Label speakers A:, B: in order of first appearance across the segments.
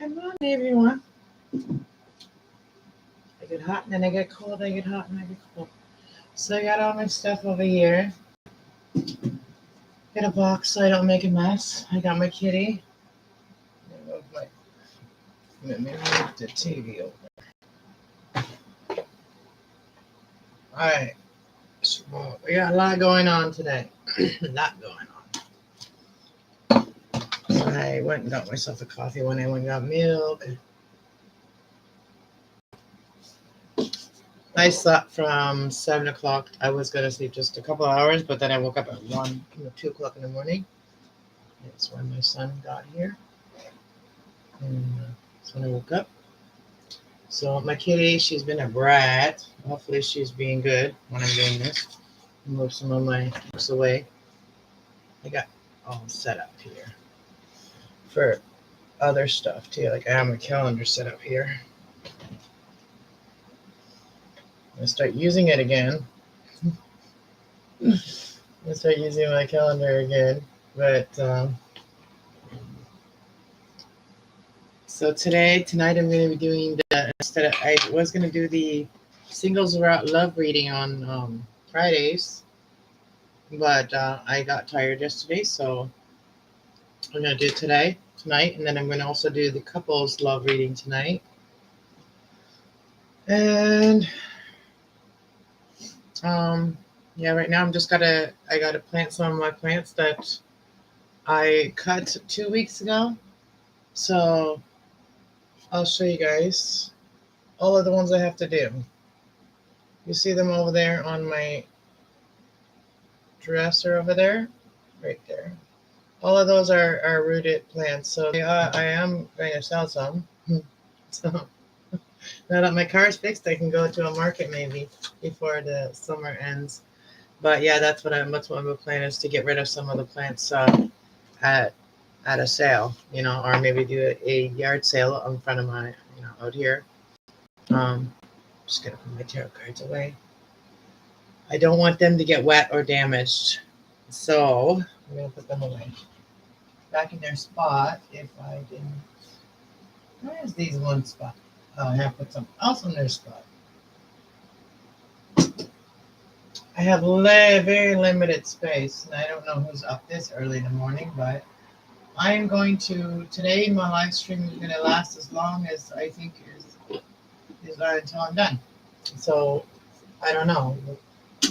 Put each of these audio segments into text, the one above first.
A: Come on, everyone. I get hot and then I get cold. I get hot and I get cold. So I got all my stuff over here. Got a box so I don't make a mess. I got my kitty. Let me move the TV over. Alright. So we got a lot going on today. A lot going on. I went and got myself a coffee when I went and got milk. I slept from 7 o'clock. I was going to sleep just a couple of hours, but then I woke up at 2 o'clock in the morning. That's when my son got here. And that's when I woke up. So my kitty, she's been a brat. Hopefully she's being good when I'm doing this. Move some of my books away. I got all set up here for other stuff too. Like I have my calendar set up here. I'm gonna start using it again. I'm gonna start using my calendar again. But so tonight I'm gonna be doing I was gonna do the Singles About Love reading on Fridays, but I got tired yesterday, so I'm gonna do it tonight, and then I'm gonna also do the couples love reading tonight. And yeah, right now I gotta plant some of my plants that I cut 2 weeks ago. So I'll show you guys all of the ones I have to do. You see them over there on my dresser over there, right there. All of those are rooted plants. So I am going to sell some. So now that my car is fixed, I can go to a market maybe before the summer ends. But yeah, that's what my plan is, to get rid of some of the plants at a sale, or maybe do a yard sale in front of my, out here. Just gonna put my tarot cards away. I don't want them to get wet or damaged, so I'm gonna put them away back in their spot. If I didn't, where's these one spot? Oh, I have to put some else in their spot. I have very limited space, and I don't know who's up this early in the morning, but I'm going to, today my live stream is going to last as long as I think is until I'm done. So, I don't know.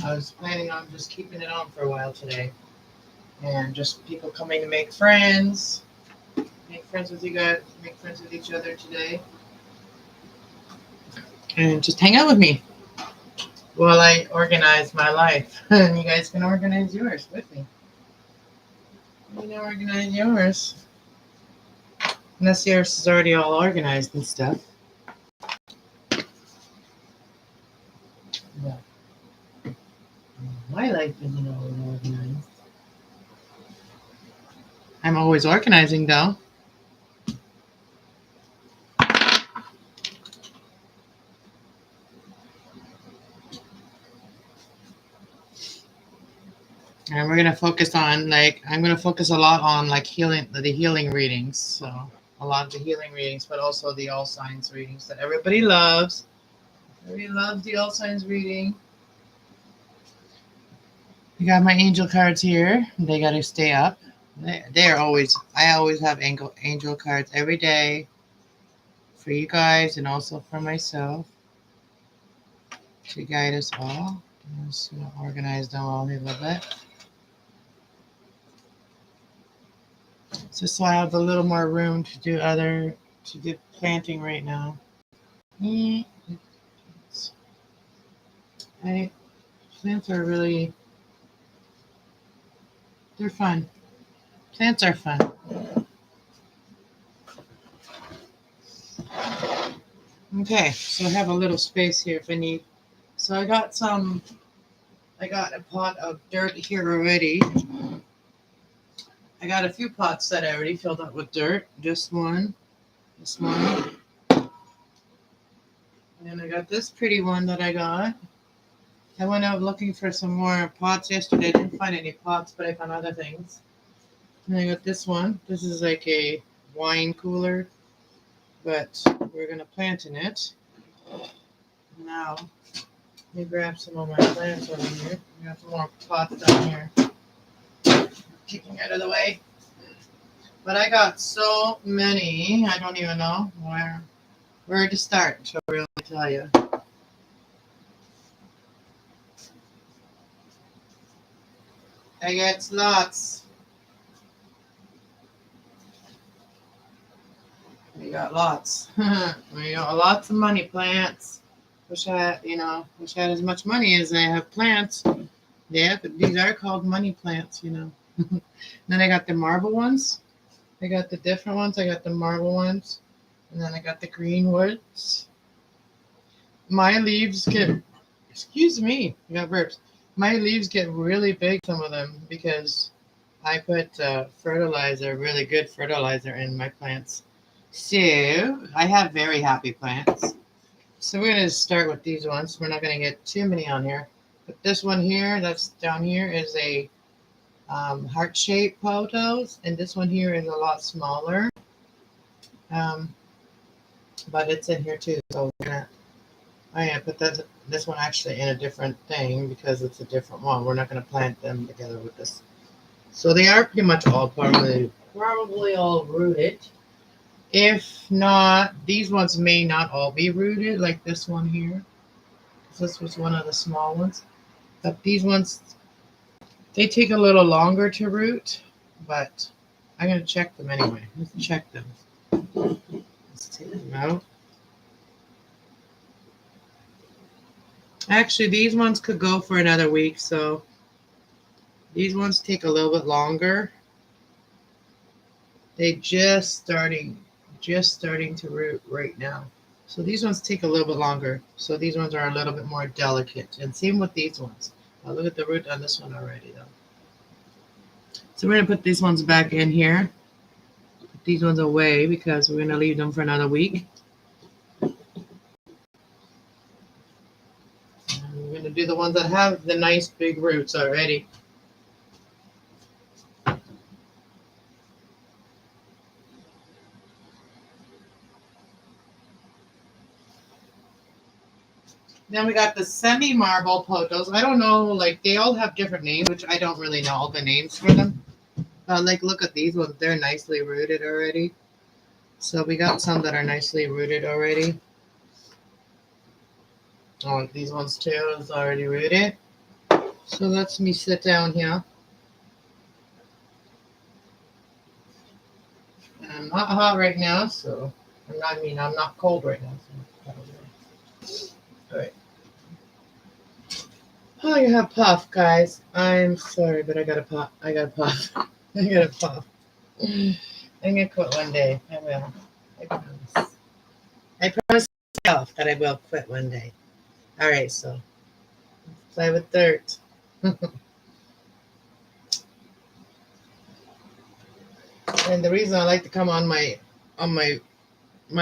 A: I was planning on just keeping it on for a while today. And just people coming to make friends with you guys, make friends with each other today. And just hang out with me while I organize my life. And you guys can organize yours with me. Organize yours. Unless yours is already all organized and stuff. Yeah. My life isn't all organized. I'm always organizing though. And we're going to focus on, I'm going to focus a lot on, the healing readings. So, a lot of the healing readings, but also the all signs readings that everybody loves. Everybody loves the all signs reading. I got my angel cards here. They got to stay up. I always have angel cards every day for you guys and also for myself to guide us all. I'm just going to organize them all a little bit. Just so I have a little more room to do planting right now. Plants are really, they're fun. Plants are fun. Okay, so I have a little space here if I need. So I got a pot of dirt here already. I got a few pots that I already filled up with dirt. Just one. This one. And then I got this pretty one that I got. I went out looking for some more pots yesterday. I didn't find any pots, but I found other things. And I got this one. This is like a wine cooler. but we're going to plant in it. Now, let me grab some of my plants over here. We have some more pots down here. Kicking out of the way. But I got so many, I don't even know where to start, to really tell you. I got lots. We got lots. We got lots of money plants. Wish I had as much money as I have plants. Yeah, but these are called money plants, Then I got the marble ones. I got the different ones. I got the marble ones. And then I got the green woods. My leaves get, excuse me, I got burps. My leaves get really big, some of them, because I put fertilizer, really good fertilizer in my plants. So I have very happy plants. So we're going to start with these ones. We're not going to get too many on here. But this one here, that's down here, is a heart-shaped pothos. And this one here is a lot smaller. But it's in here too. So I'm going to put this one actually in a different thing because it's a different one. We're not going to plant them together with this. So they are pretty much all probably all rooted. If not, these ones may not all be rooted, like this one here. This was one of the small ones. But these ones, they take a little longer to root, but I'm going to check them anyway. Let's check them. Let's take them out. Actually, these ones could go for another week, so these ones take a little bit longer. They just starting to root right now. So these ones take a little bit longer. So these ones are a little bit more delicate. And same with these ones. I'll look at the root on this one already though. So we're going to put these ones back in here. Put these ones away because we're going to leave them for another week. And we're going to do the ones that have the nice big roots already. Then we got the semi-marble pothos. I don't know, like they all have different names, which I don't really know all the names for them. Like look at these ones. They're nicely rooted already. So we got some that are nicely rooted already. Oh, these ones too is already rooted. So let me sit down here. And I'm not hot right now, so I'm not cold right now. So all right. Oh, you have puff, guys. I'm sorry, but I got a puff. I got a puff. I got a puff. I'm gonna quit one day. I will. I promise. I promise myself that I will quit one day. All right, so play with dirt. And the reason I like to come on my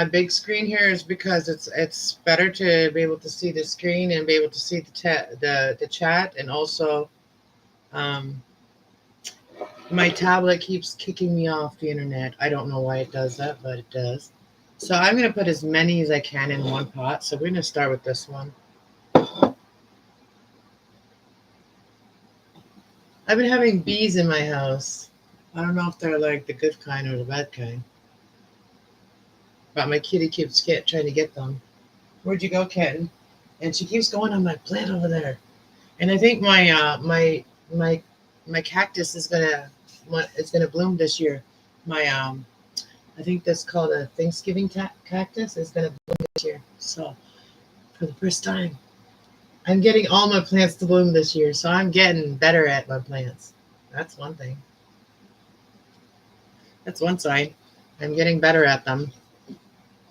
A: big screen here is because it's better to be able to see the screen and be able to see the chat, and also my tablet keeps kicking me off the internet. I don't know why it does that, but it does. So I'm going to put as many as I can in one pot. So we're going to start with this one. I've been having bees in my house. I don't know if they're like the good kind or the bad kind. But my kitty keeps trying to get them. Where'd you go, kitten? And she keeps going on my plant over there. And I think my cactus is gonna bloom this year. I think that's called a Thanksgiving cactus. Is gonna bloom this year. So for the first time, I'm getting all my plants to bloom this year. So I'm getting better at my plants. That's one thing. That's one sign. I'm getting better at them.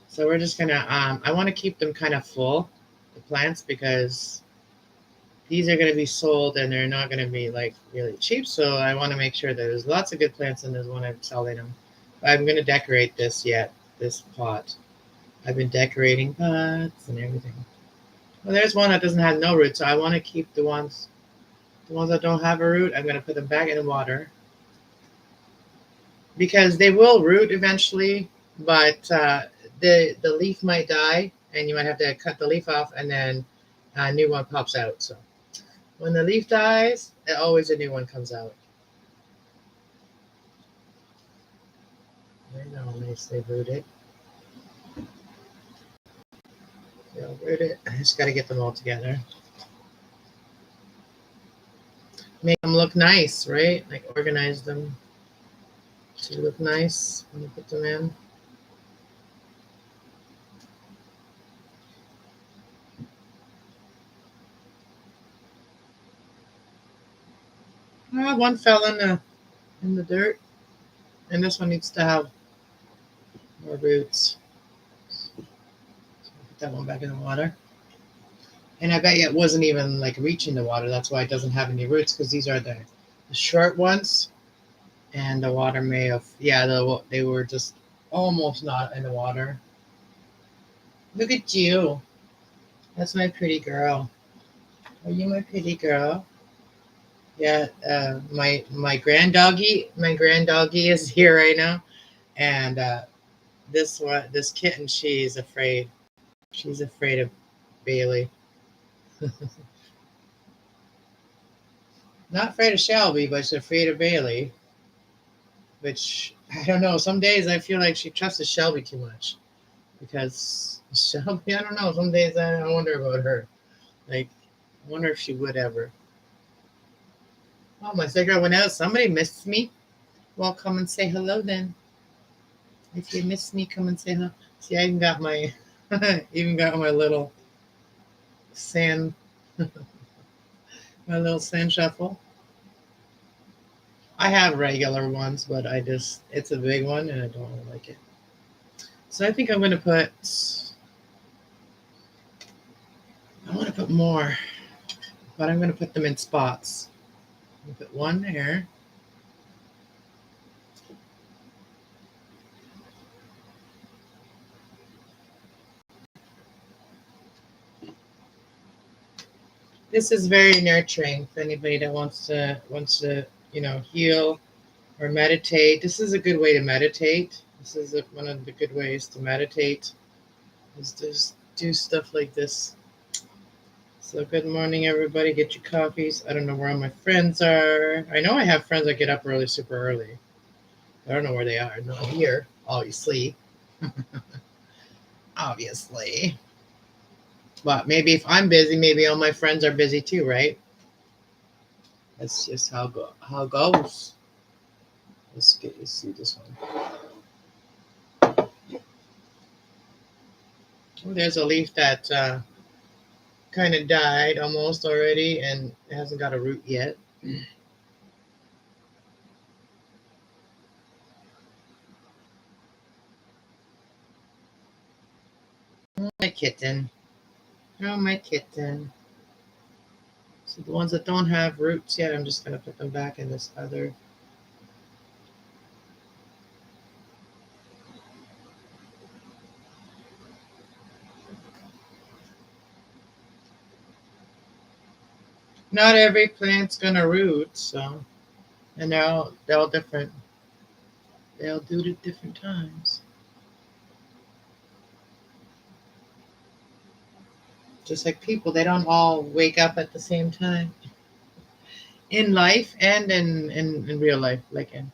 A: So we're just gonna, I want to keep them kind of full, the plants, because these are going to be sold and they're not going to be like really cheap. So I want to make sure that there's lots of good plants in this when I'm selling them. I'm going to decorate this pot. I've been decorating pots and everything. Well, there's one that doesn't have no root. So I want to keep the ones that don't have a root. I'm going to put them back in the water because they will root eventually, but the leaf might die, and you might have to cut the leaf off, and then a new one pops out. So when the leaf dies, always a new one comes out. I know, nicely rooted. They'll root it. I just got to get them all together. Make them look nice, right? Like organize them to look nice when you put them in. One fell in the dirt, and this one needs to have more roots. So put that one back in the water. And I bet you it wasn't even like reaching the water. That's why it doesn't have any roots, because these are the short ones. And the water may have, yeah, they were just almost not in the water. Look at you. That's my pretty girl. Are you my pretty girl? Yeah, my granddoggy is here right now, and this kitten, she's afraid. She's afraid of Bailey. Not afraid of Shelby, but she's afraid of Bailey. Which I don't know. Some days I feel like she trusts Shelby too much, because Shelby, I don't know. Some days I wonder about her. Like, I wonder if she would ever. Oh, my cigarette went out. Somebody missed me. Well, come and say hello then. If you miss me, come and say hello. See, I even got my even got my little sand my little sand shuffle. I have regular ones, but it's a big one and I don't really like it. So I think I want to put more, but I'm going to put them in spots. I'm going to put one there. This is very nurturing for anybody that wants to heal or meditate. This is a good way to meditate. This is one of the good ways to meditate, is just do stuff like this. So good morning, everybody. Get your coffees. I don't know where all my friends are. I know I have friends that get up early, super early. I don't know where they are. Not here, obviously. Obviously. But maybe if I'm busy, maybe all my friends are busy too, right? That's just how it goes. Let's get you see this one. Oh, there's a leaf that kind of died almost already, and it hasn't got a root yet. Oh, my kitten. Oh, my kitten. So the ones that don't have roots yet, I'm just going to put them back in this other. Not every plant's going to root, so, and they're all different. They'll do it at different times. Just like people, they don't all wake up at the same time. In life and in real life, like in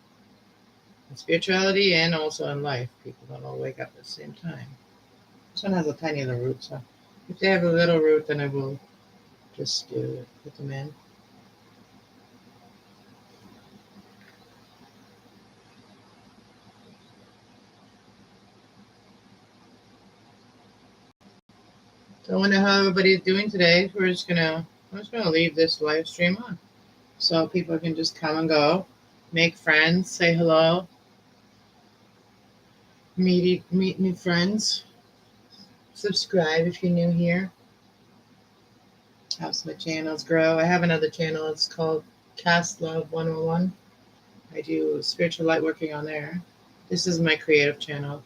A: spirituality and also in life, people don't all wake up at the same time. This one has a tiny little root, so if they have a little root, then I will just put them in. So I wonder how everybody's doing today. I'm just gonna leave this live stream on, so people can just come and go, make friends, say hello, meet new friends, subscribe if you're new here. Helps my channels grow. I have another channel. It's called Kass Love 101. I do spiritual light working on there. This is my creative channel.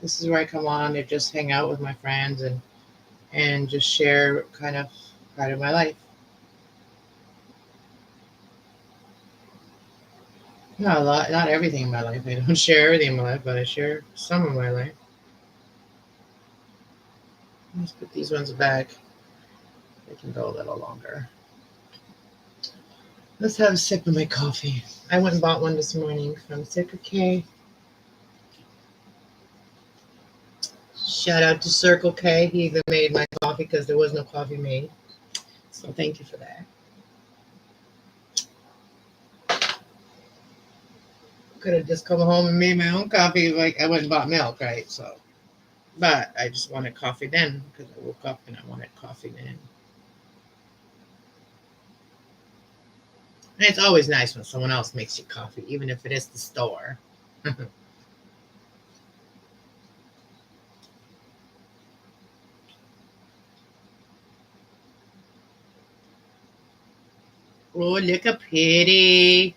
A: This is where I come on and just hang out with my friends and just share kind of part of my life. Not a lot, not everything in my life. I don't share everything in my life, but I share some of my life. Let's put these ones back. They can go a little longer. Let's have a sip of my coffee. I went and bought one this morning from Circle K. Shout out to Circle K. He even made my coffee because there was no coffee made. So thank you for that. Could have just come home and made my own coffee. Like I went and bought milk, right? So, but I just wanted coffee then because I woke up and I wanted coffee then. And it's always nice when someone else makes you coffee, even if it is the store. Oh, look a pretty.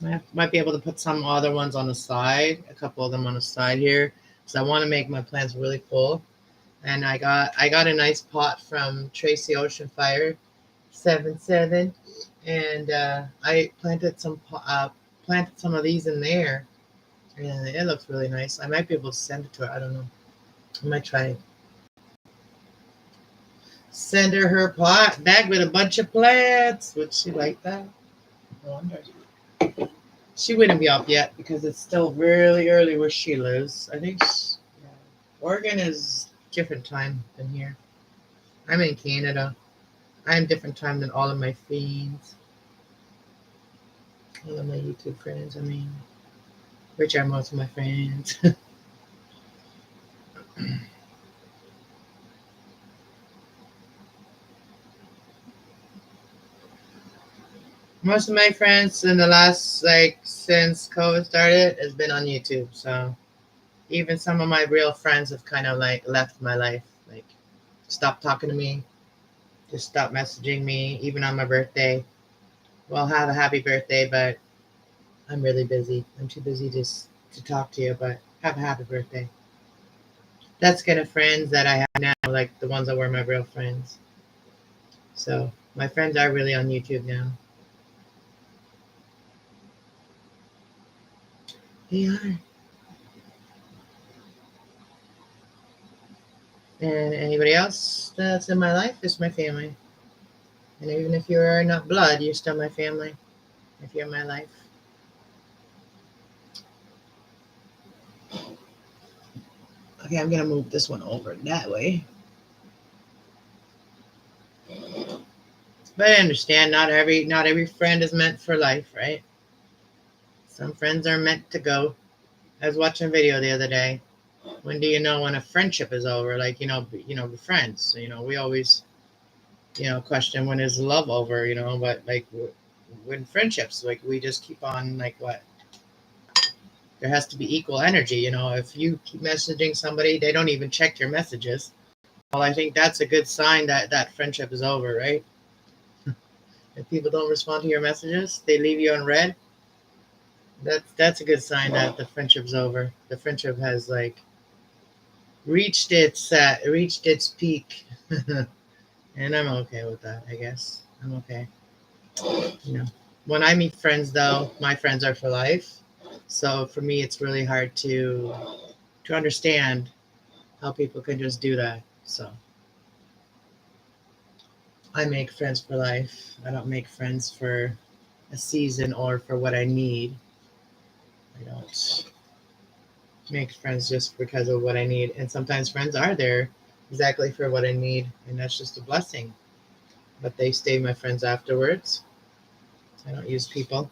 A: I might be able to put some other ones on the side, a couple of them on the side here, because I want to make my plants really full. And I got a nice pot from Tracy Ocean Fire 77, and I planted some of these in there, and it looks really nice. I might be able to send it to her. I don't know. I might try it. Send her pot back with a bunch of plants. Would she like that? I wonder. She wouldn't be up yet because it's still really early where she lives. I think Oregon is different time than here. I'm in Canada. I'm different time than all of my friends. All of my YouTube friends, I mean. Which are most of my friends. Most of my friends in the last, since COVID started, has been on YouTube. So even some of my real friends have kind of left my life. Stopped talking to me. Just stopped messaging me, even on my birthday. Well, have a happy birthday, but I'm really busy. I'm too busy to talk to you, but have a happy birthday. That's kind of friends that I have now, like the ones that were my real friends. So my friends are really on YouTube now. They are. And anybody else that's in my life is my family. And even if you are not blood, you're still my family. If you're in my life. Okay, I'm gonna move this one over that way. But I understand not every friend is meant for life, right? Some friends are meant to go. I was watching a video the other day. When do you know when a friendship is over? Be friends. We always, question when is love over, but when friendships, we just keep on what? There has to be equal energy, if you keep messaging somebody, they don't even check your messages. Well, I think that's a good sign that that friendship is over, right? If people don't respond to your messages, they leave you on red. That's a good sign that the friendship's over. The friendship has reached its peak, and I'm okay with that. I guess I'm okay. When I meet friends, though, my friends are for life. So for me, it's really hard to understand how people can just do that. So I make friends for life. I don't make friends for a season or for what I need. I don't make friends just because of what I need. And sometimes friends are there exactly for what I need, and that's just a blessing. But they stay my friends afterwards. I don't use people.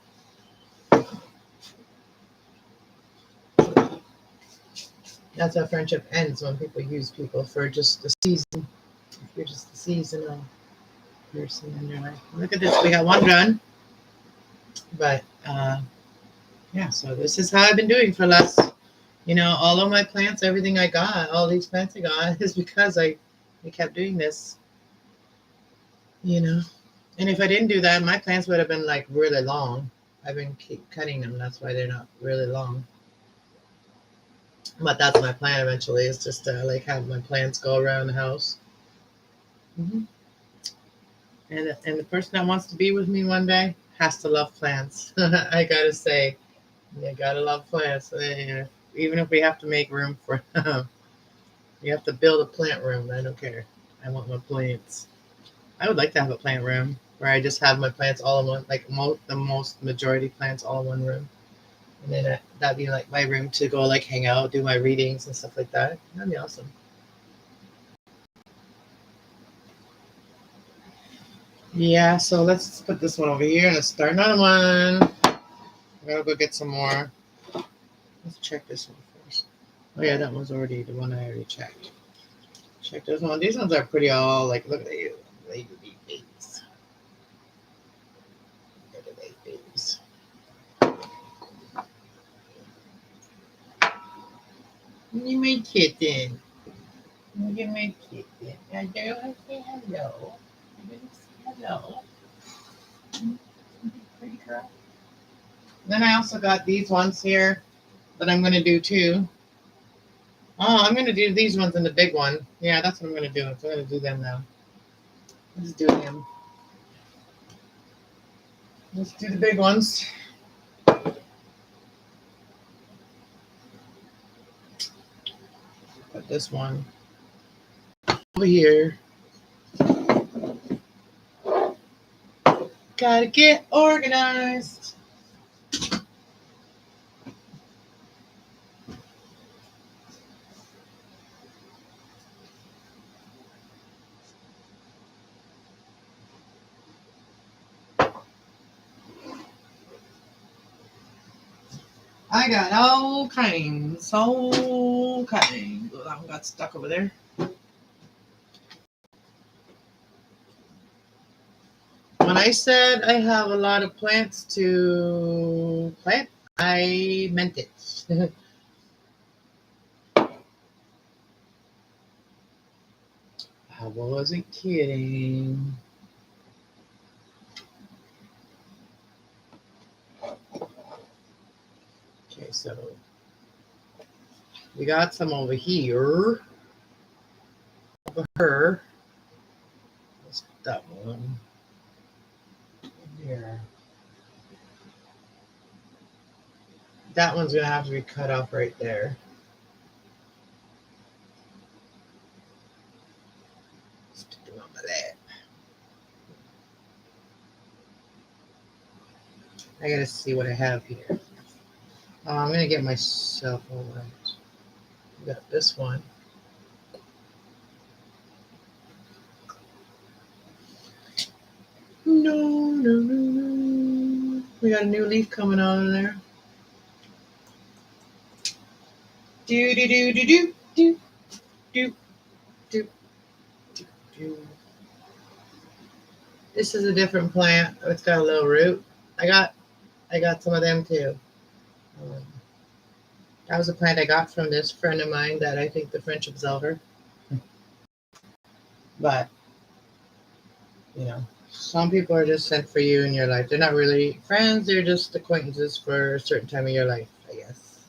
A: That's how friendship ends, when people use people for just a season. If you're just a seasonal person in your life. Look at this. We got one done. But yeah, so this is how I've been doing for the last, all of my plants, everything I got, all these plants I got is because I kept doing this, And if I didn't do that, my plants would have been really long. I've been keep cutting them. That's why they're not really long. But that's my plan eventually, is just to have my plants go around the house. hmm And the person that wants to be with me one day has to love plants. I gotta say, you gotta love plants. Even if we have to make room for them. You have to build a plant room. I don't care. I want my plants. I would like to have a plant room where I just have my plants all in one, like the most majority plants all in one room. And then that'd be like my room to go like hang out, do my readings and stuff like that. That'd be awesome. Yeah, so let's put this one over here and let's start another one. I gotta go get some more. Let's check this one first. Oh yeah, that one's already the one I already checked. Check this one. These ones are pretty all like, look at you. Look at these babies. Look at these babies. You my kitten. You my kitten. I do want to say hello. I'm gonna say hello. Pretty girl. Then I also got these ones here that I'm gonna do too. Oh, I'm gonna do these ones in the big one. Yeah, that's what I'm gonna do. So I'm gonna do them now. Let's do him. Let's do the big ones. Put this one over here. Gotta get organized. I got all kinds. Oh, that one got stuck over there. When I said I have a lot of plants to plant, I meant it. I wasn't kidding. Okay, so we got some over here. Over her. What's that one? Here. That one's gonna have to be cut off right there. Stick them on my lap. I gotta see what I have here. I'm gonna get myself all right. We got this one. No. We got a new leaf coming on in there. Do do do do do do do do do do. This is a different plant. It's got a little root. I got some of them too. That was a plant I got from this friend of mine that I think the friendship's over. But you know, some people are just sent for you in your life. They're not really friends. They're just acquaintances for a certain time of your life, I guess.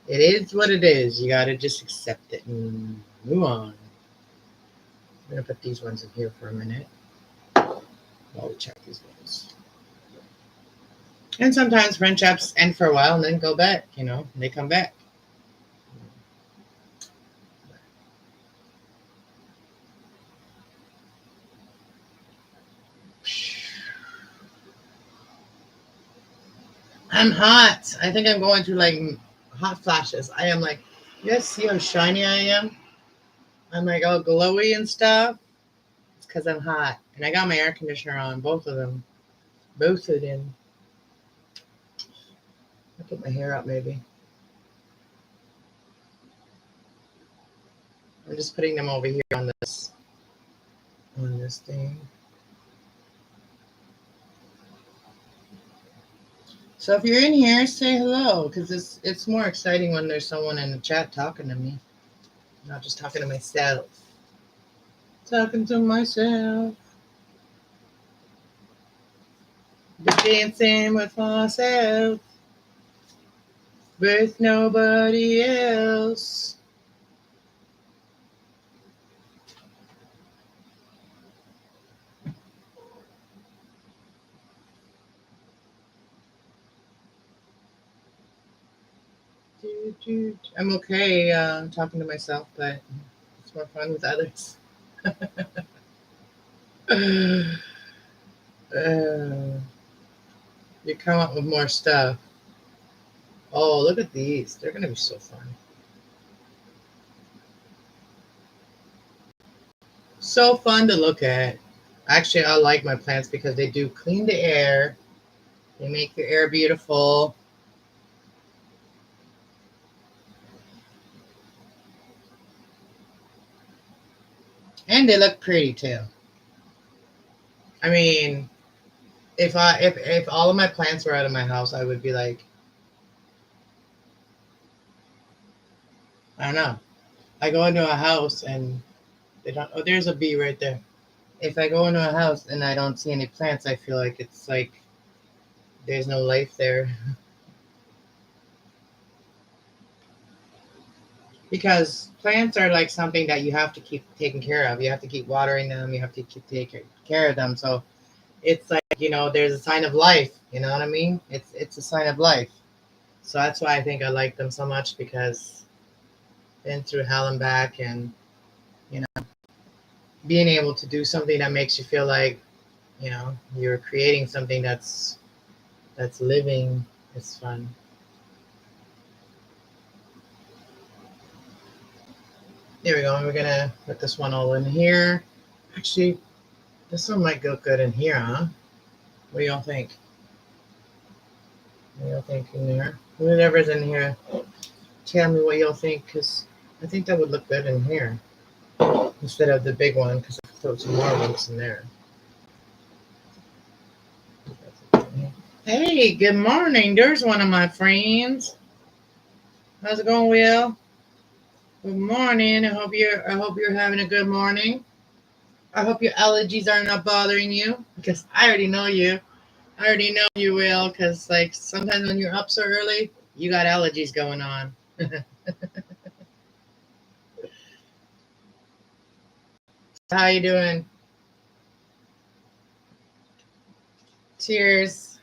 A: It is what it is. You gotta just accept it and move on. I'm gonna put these ones in here for a minute while we check these ones. And sometimes friendships end for a while and then go back, and they come back. I'm hot. I think I'm going through like hot flashes. I am like, you guys see how shiny I am? I'm like all glowy and stuff. It's because I'm hot. And I got my air conditioner on, both of them. Both of them. I'll put my hair up maybe. I'm just putting them over here on this thing. So if you're in here, say hello, because it's more exciting when there's someone in the chat talking to me, not just talking to myself. Talking to myself. Just dancing with myself. With nobody else. I'm okay talking to myself, but it's more fun with others. You come up with more stuff. Oh, look at these. They're going to be so fun. So fun to look at. Actually, I like my plants because they do clean the air. They make your air beautiful. And they look pretty too. I mean, if all of my plants were out of my house, I would be like, I don't know. I go into a house and they don't. Oh, there's a bee right there. If I go into a house and I don't see any plants, I feel like it's like there's no life there. Because plants are like something that you have to keep taking care of. You have to keep watering them. You have to keep taking care of them. So it's like, there's a sign of life. You know what I mean? It's a sign of life. So that's why I think I like them so much, because been through hell and back, and you know being able to do something that makes you feel like you're creating something that's living is fun. There we go. And we're gonna put this one all in here. Actually, this one might go good in here, huh? What do y'all think? What do y'all think in there? Whatever's in here, tell me what y'all think, because I think that would look good in here instead of the big one, because I could throw some more ones in there. Hey, good morning. There's one of my friends. How's it going, Will? Good morning. I hope you're having a good morning. I hope your allergies are not bothering you, because I already know you. I already know you will, because like sometimes when you're up so early, you got allergies going on. How you doing? Cheers.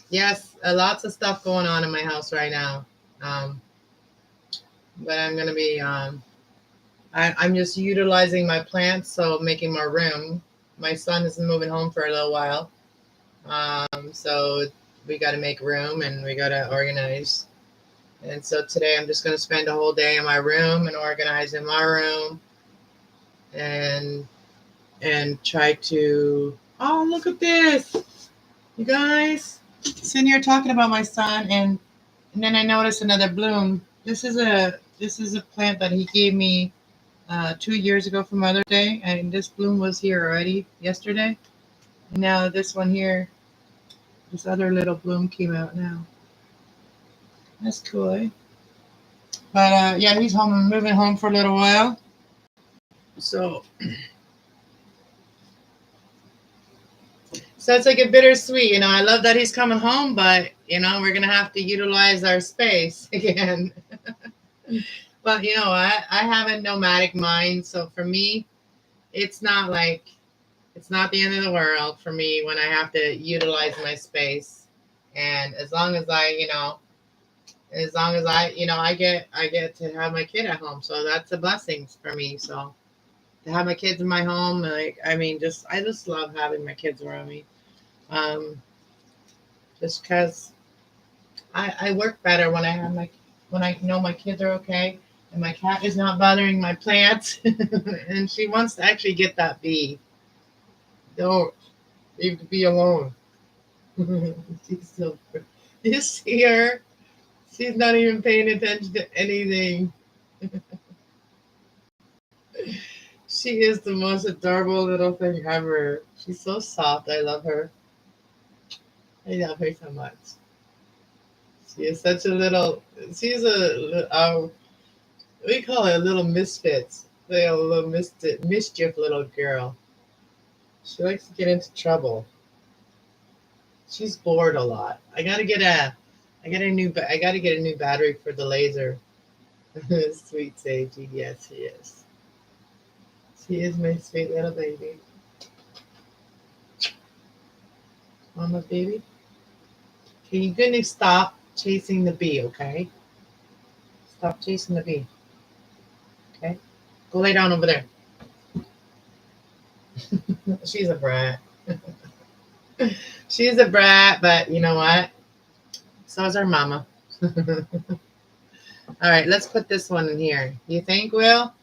A: Yes, lots of stuff going on in my house right now. Um, but I'm gonna be I'm just utilizing my plants, so making more room. My son is moving home for a little while, so we got to make room and we got to organize. And so today I'm just going to spend a whole day in my room and organize in my room, and try to. Oh, look at this, you guys! Sitting here talking about my son, and then I noticed another bloom. This is a plant that he gave me 2 years ago for Mother's Day, and this bloom was here already yesterday. And now this one here, this other little bloom came out now. That's cool, eh? But yeah, he's home, moving home for a little while. So, so it's like a bittersweet. I love that he's coming home, but we're gonna have to utilize our space again. But I have a nomadic mind, so for me, it's not like it's not the end of the world for me when I have to utilize my space. And as long as I get to have my kid at home, so that's a blessing for me. So to have my kids in my home, like, I mean, I just love having my kids around me. Um, just because I work better when I know my kids are okay and my cat is not bothering my plants, and she wants to actually get that bee. Don't leave the bee alone. She's so. You see her? She's not even paying attention to anything. She is the most adorable little thing ever. She's so soft. I love her. I love her so much. She is such a little. She's we call her a little misfit. Like a little mischief little girl. She likes to get into trouble. She's bored a lot. I gotta get a new battery for the laser. Sweet Sagey, yes, she is. She is my sweet little baby. Mama baby. Can you gonna stop? chasing the bee, okay? Stop chasing the bee, okay? Go lay down over there. She's a brat. She's a brat, but you know what? So is her mama. All right, let's put this one in here. You think, Will?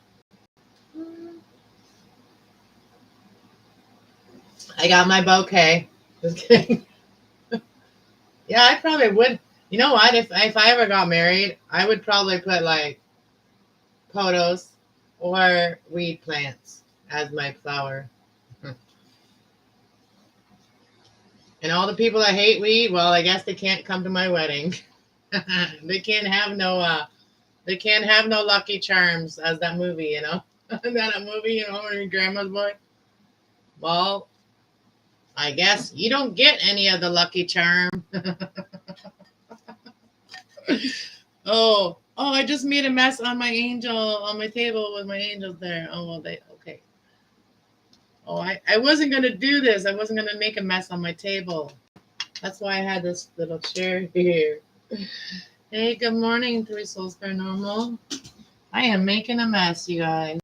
A: I got my bouquet. Just kidding. Yeah, I probably would. You know what? If I ever got married, I would probably put like potos or weed plants as my flower. And all the people that hate weed, well, I guess they can't come to my wedding. They can't have no Lucky Charms as that movie, you know? That movie, you know, where your grandma's boy. Well, I guess you don't get any of the Lucky Charm. Oh, I just made a mess on my table with my angels there. Oh, well, okay. Oh, I wasn't going to do this. I wasn't going to make a mess on my table. That's why I had this little chair here. Hey, good morning, Three Souls Paranormal. I am making a mess, you guys.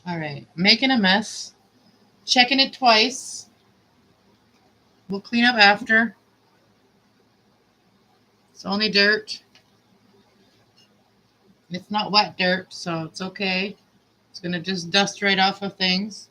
A: All right, making a mess. Checking it twice. We'll clean up after. It's only dirt. It's not wet dirt, so it's okay. It's going to just dust right off of things.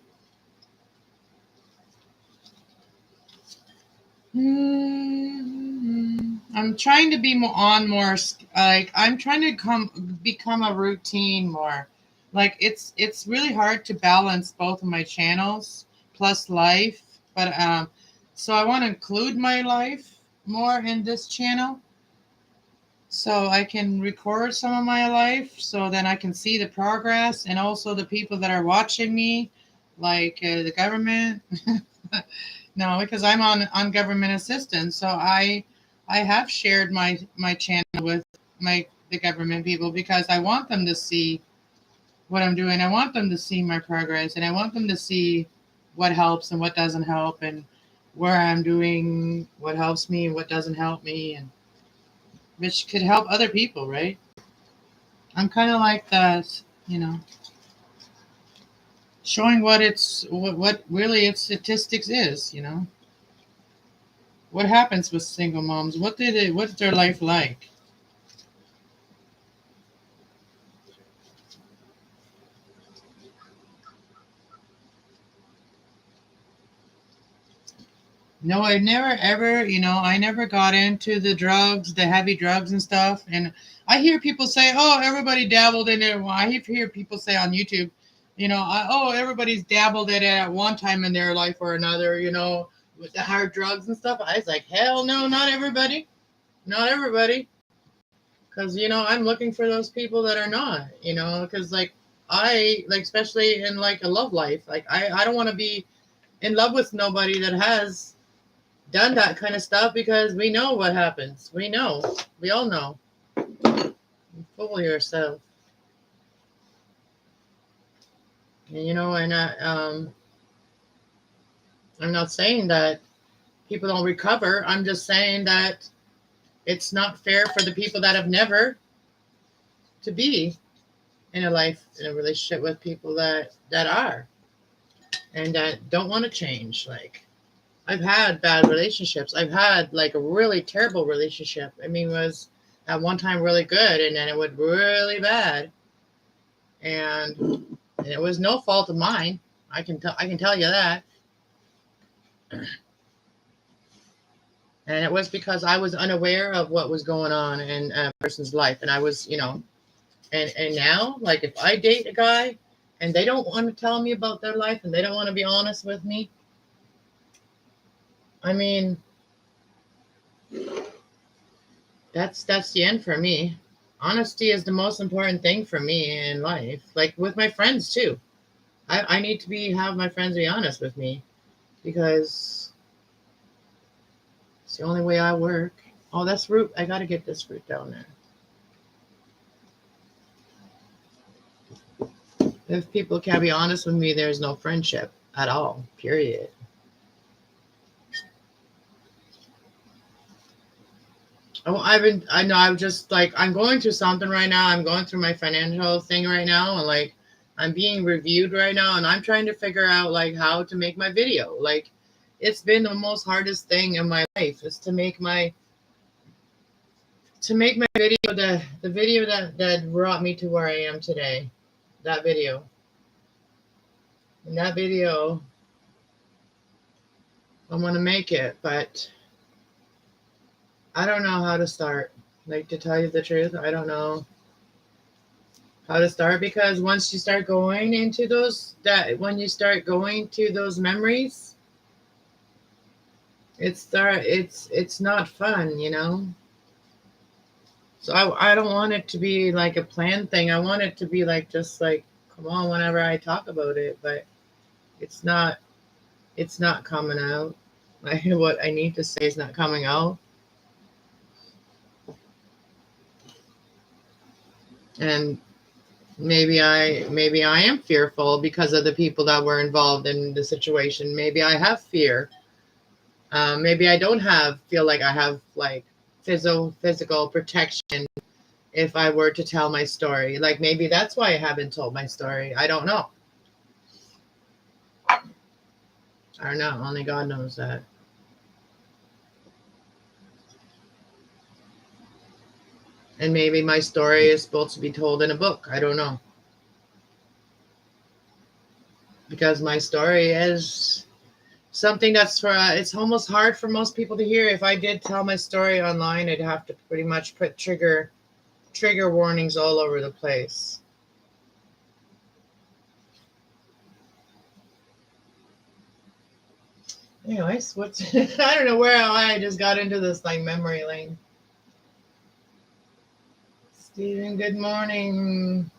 A: I'm trying to be more like I'm trying to become a routine more. Like it's really hard to balance both of my channels plus life, but so I want to include my life more in this channel so I can record some of my life so then I can see the progress and also the people that are watching me, like the government. No, because I'm on government assistance, so I have shared my channel with the government people because I want them to see what I'm doing. I want them to see my progress, and I want them to see what helps and what doesn't help, and where I'm doing what helps me and what doesn't help me, and which could help other people, right? I'm kind of like that, you know, showing what really its statistics is, you know. What happens with single moms? What's their life like? No, I never ever, I never got into the drugs, the heavy drugs and stuff. And I hear people say, "Oh, everybody dabbled in it." Well, I hear people say on YouTube, "Oh, everybody's dabbled in it at one time in their life or another." With the hard drugs and stuff. I was like, "Hell no, not everybody, not everybody," because I'm looking for those people that are not, because like I like, especially in like a love life, like I don't want to be in love with nobody that has done that kind of stuff because we know what happens. We know. We all know. Fool yourself. And I'm not saying that people don't recover. I'm just saying that it's not fair for the people that have never to be in a relationship with people that are and that don't want to change. Like, I've had bad relationships. I've had like a really terrible relationship. I mean, it was at one time really good, and then it went really bad. And it was no fault of mine. I can tell you that. And it was because I was unaware of what was going on in a person's life, and I was, and now, like, if I date a guy and they don't want to tell me about their life and they don't want to be honest with me, I mean, that's the end for me. Honesty is the most important thing for me in life. Like with my friends too. I need to have my friends be honest with me because it's the only way I work. Oh, that's fruit. I gotta get this fruit down there. If people can't be honest with me, there's no friendship at all. Period. I know I'm just like, I'm going through something right now. I'm going through my financial thing right now, and like, I'm being reviewed right now, and I'm trying to figure out like how to make my video. Like, it's been the most hardest thing in my life is to make my video, the video that brought me to where I am today. That video. And that video, I want to make it, but I don't know how to start. Like, to tell you the truth, I don't know how to start, because once you start going into when you start going to those memories, it's not fun, you know. So I don't want it to be like a planned thing. I want it to be like, just like, come on, whenever I talk about it, but it's not it's not coming out. Like, what I need to say is not coming out. And maybe I am fearful because of the people that were involved in the situation. Maybe I have fear. Maybe I don't feel like I have like physical protection if I were to tell my story. Like, maybe that's why I haven't told my story. I don't know. I don't know. Only God knows that. And maybe my story is supposed to be told in a book. I don't know. Because my story is something that's it's almost hard for most people to hear. If I did tell my story online, I'd have to pretty much put trigger warnings all over the place. Anyways, what's I don't know where I just got into this like memory lane. Stephen, good morning.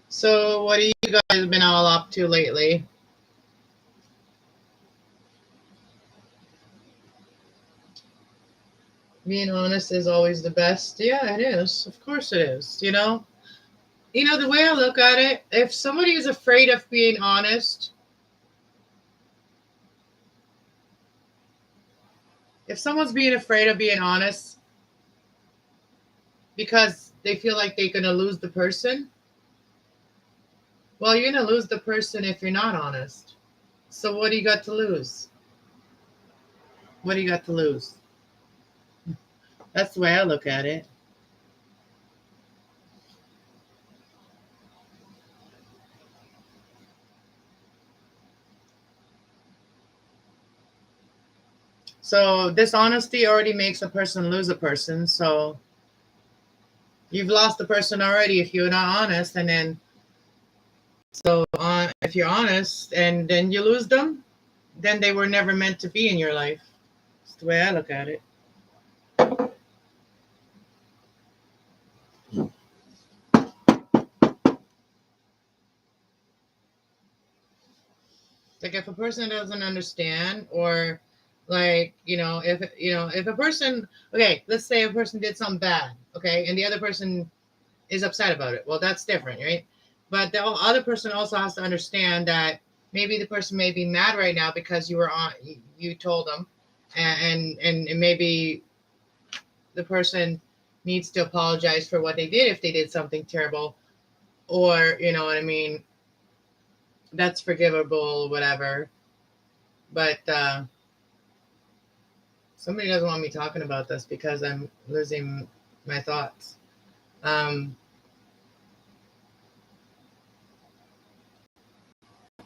A: So, what have you guys been all up to lately? Being honest is always the best. Yeah, it is. Of course it is. The way I look at it, if somebody is afraid of being honest, if someone's being afraid of being honest because they feel like they're going to lose the person, well, you're going to lose the person if you're not honest. So what do you got to lose? What do you got to lose? That's the way I look at it. So dishonesty already makes a person lose a person. So you've lost the person already if you're not honest. And then, if you're honest and then you lose them, then they were never meant to be in your life. That's the way I look at it. Like, if a person doesn't understand, or like, if a person, okay, let's say a person did something bad, okay, and the other person is upset about it. Well, that's different, right? But the other person also has to understand that maybe the person may be mad right now because you told them, and maybe the person needs to apologize for what they did if they did something terrible, or you know what I mean. That's forgivable, whatever. But somebody doesn't want me talking about this because I'm losing my thoughts.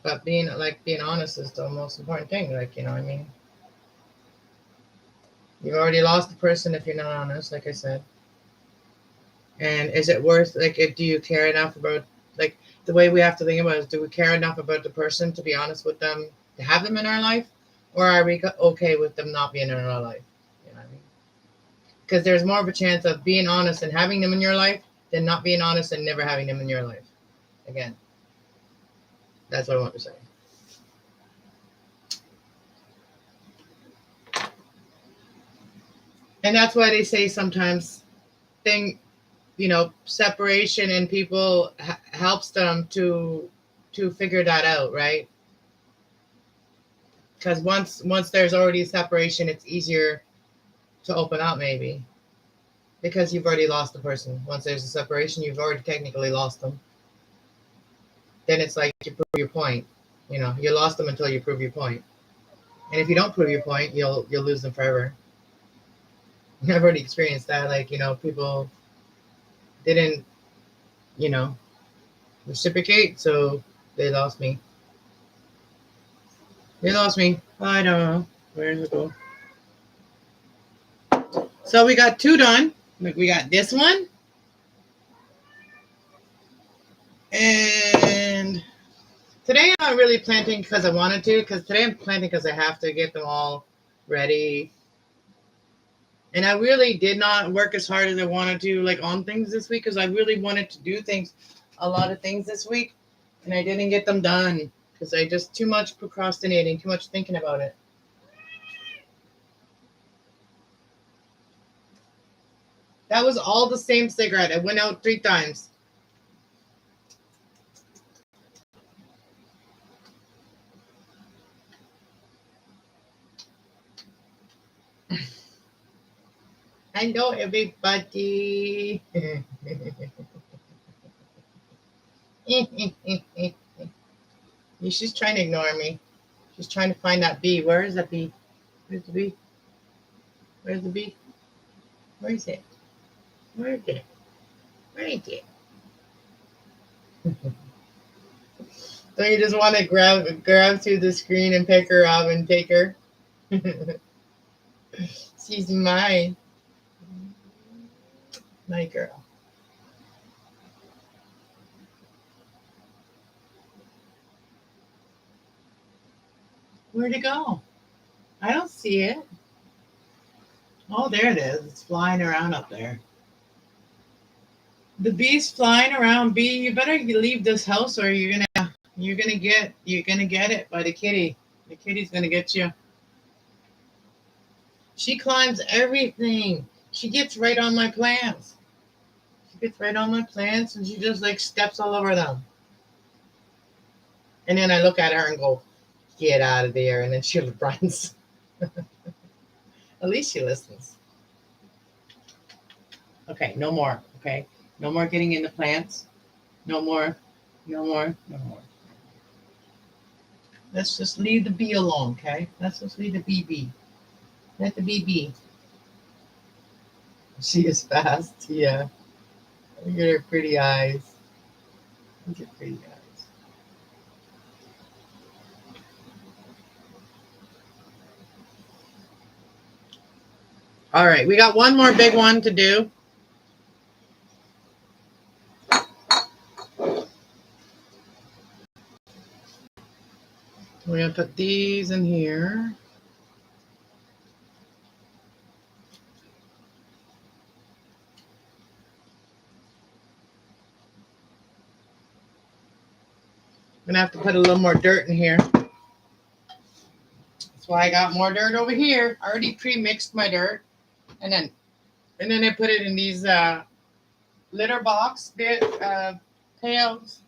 A: But being honest is the most important thing. Like, I mean, you've already lost the person if you're not honest, like I said. And is it worth, like, do you care enough about, like, the way we have to think about it is, do we care enough about the person to be honest with them, to have them in our life? Or are we okay with them not being in our life? You know what I mean? Because there's more of a chance of being honest and having them in your life than not being honest and never having them in your life. Again, that's what I want to say. And that's why they say sometimes separation and people helps them to figure that out, right? Because once there's already separation, it's easier to open up, maybe, because you've already lost the person. Once there's a separation, you've already technically lost them. Then it's like you prove your point. You know, you lost them until you prove your point. And if you don't prove your point, you'll lose them forever. I've already experienced that. Like, you know, people didn't, you know, reciprocate, so they lost me. They lost me. I don't know. Where does it go? So we got 2 done. We got this one. And today I'm not really planting because I wanted to, because today I'm planting because I have to get them all ready. And I really did not work as hard as I wanted to, like, on things this week, because I really wanted to do things, a lot of things this week, and I didn't get them done because I just too much procrastinating, too much thinking about it. That was all the same cigarette. I went out 3 times. I know everybody. She's trying to ignore me. She's trying to find that bee. Where is that bee? Where's the bee? Where's the bee? Where is it? Where is it? Where is it? So you just want to grab through the screen and pick her up and take her? She's mine. My girl. Where'd it go? I don't see it. Oh, there it is. It's flying around up there. The bee's flying around. Bee, you better leave this house, or you're gonna get it by the kitty. The kitty's gonna get you. She climbs everything. She gets right on my plants. She gets right on my plants, and she just like steps all over them. And then I look at her and go, "Get out of there!" And then she runs. At least she listens. Okay, no more. Okay, no more getting in the plants. No more. No more. No more. Let's just leave the bee alone, okay? Let's just leave the bee be. Let the bee be. She is fast, yeah. Look at her pretty eyes. Look at pretty eyes. All right, we got one more big one to do. We're going to put these in here. I'm going to have to put a little more dirt in here. That's why I got more dirt over here. I already pre-mixed my dirt. And then I put it in these litter box pails.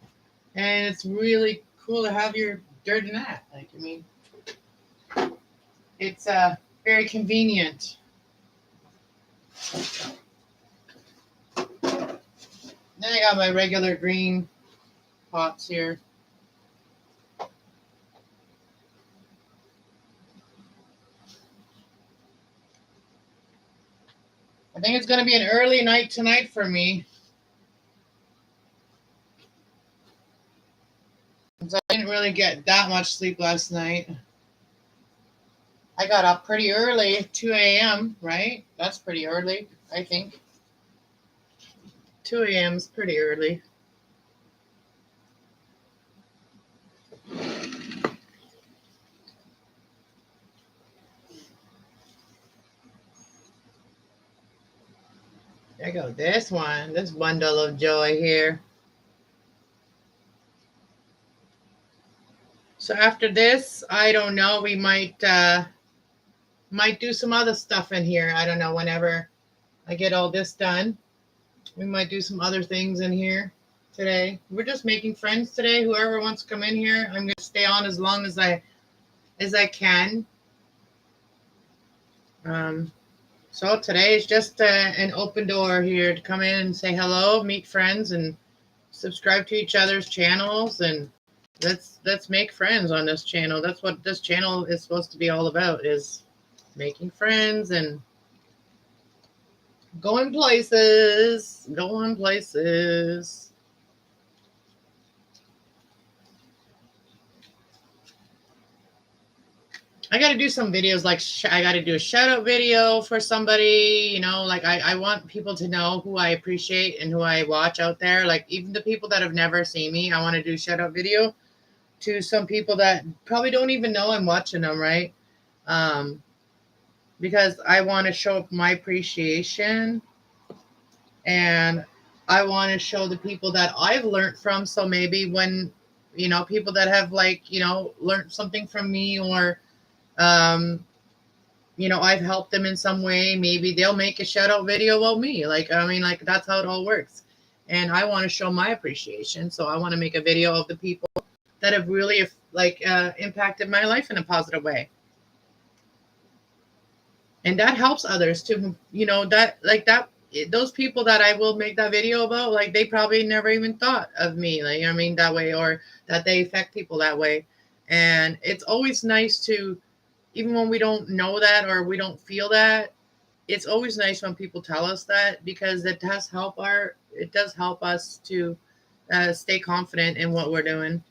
A: And it's really cool to have your dirt in that. Like, I mean, it's very convenient. Then I got my regular green pots here. I think it's going to be an early night tonight for me. Since I didn't really get that much sleep last night. I got up pretty early, 2 a.m., right? That's pretty early, I think. 2 a.m. is pretty early. There go this one, this bundle of joy here. So after this, I don't know, we might do some other stuff in here. I don't know, whenever I get all this done, we might do some other things in here. today. We're just making friends today. Whoever wants to come in here, I'm going to stay on as long as I can. So today is just an open door here to come in and say hello, meet friends, and subscribe to each other's channels, and let's make friends on this channel. That's what this channel is supposed to be all about, is making friends and going places. Going places. I got to do some videos, like I got to do a shout out video for somebody, like I want people to know who I appreciate and who I watch out there. Like even the people that have never seen me, I want to do a shout out video to some people that probably don't even know I'm watching them, right? Because I want to show my appreciation, and I want to show the people that I've learned from. So maybe when, people that have learned something from me, or, I've helped them in some way, maybe they'll make a shout out video about me. Like that's how it all works. And I want to show my appreciation. So I want to make a video of the people that have really impacted my life in a positive way. And that helps others too. Those people that I will make that video about, like they probably never even thought of me, that way, or that they affect people that way. And it's always nice to, even when we don't know that or we don't feel that, it's always nice when people tell us that, because it does help us to stay confident in what we're doing.